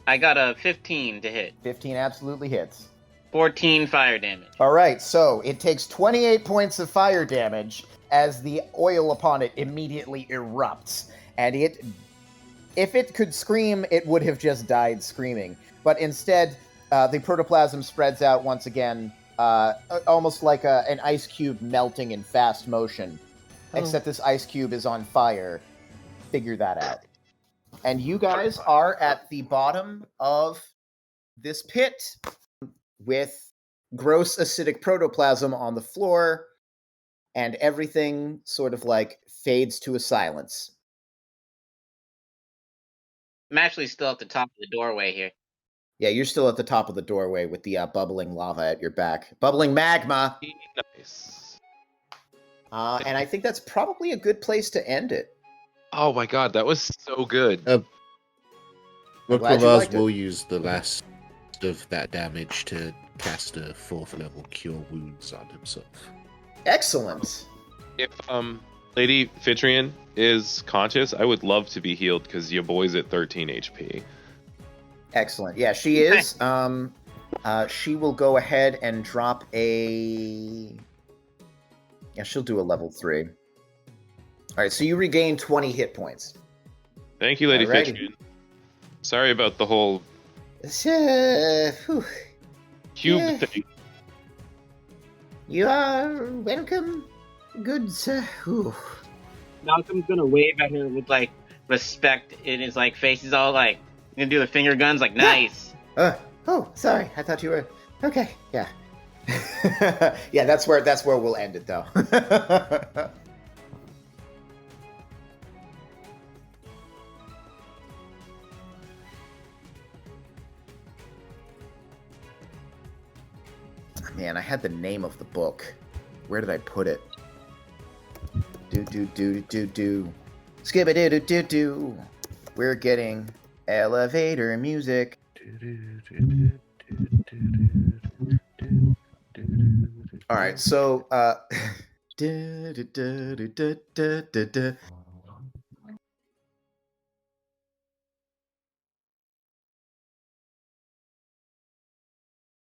I got a 15 to hit. 15 absolutely hits. 14 fire damage. All right, so it takes 28 points of fire damage as the oil upon it immediately erupts. And if it could scream, it would have just died screaming. But instead, the protoplasm spreads out once again, almost like an ice cube melting in fast motion. Except this ice cube is on fire. Figure that out. And you guys are at the bottom of this pit with gross acidic protoplasm on the floor, and everything sort of like fades to a silence. I'm actually still at the top of the doorway here. Yeah, you're still at the top of the doorway with the bubbling lava at your back. Bubbling magma! Nice. And I think that's probably a good place to end it. Oh my god, that was so good. Muklavaz will use the last of that damage to cast a 4th level Cure Wounds on himself. Excellent! If Lady Fitrian is conscious, I would love to be healed because your boy's at 13 HP. Excellent. Yeah, she is. She will go ahead and drop a... Yeah, she'll do a level 3. Alright, so you regain 20 hit points. Thank you, Lady Alrighty. Fitrian. Sorry about the whole cube thing. You are welcome, good sir. Ooh. Malcolm's gonna wave at her with like respect in his like face. He's all like gonna do the finger guns like nice. Oh, sorry. I thought you were okay. Yeah. Yeah, that's where we'll end it though. Man, I had the name of the book. Where did I put it? Do. Skibba-doo-doo-doo-doo. We're getting elevator music. All right, so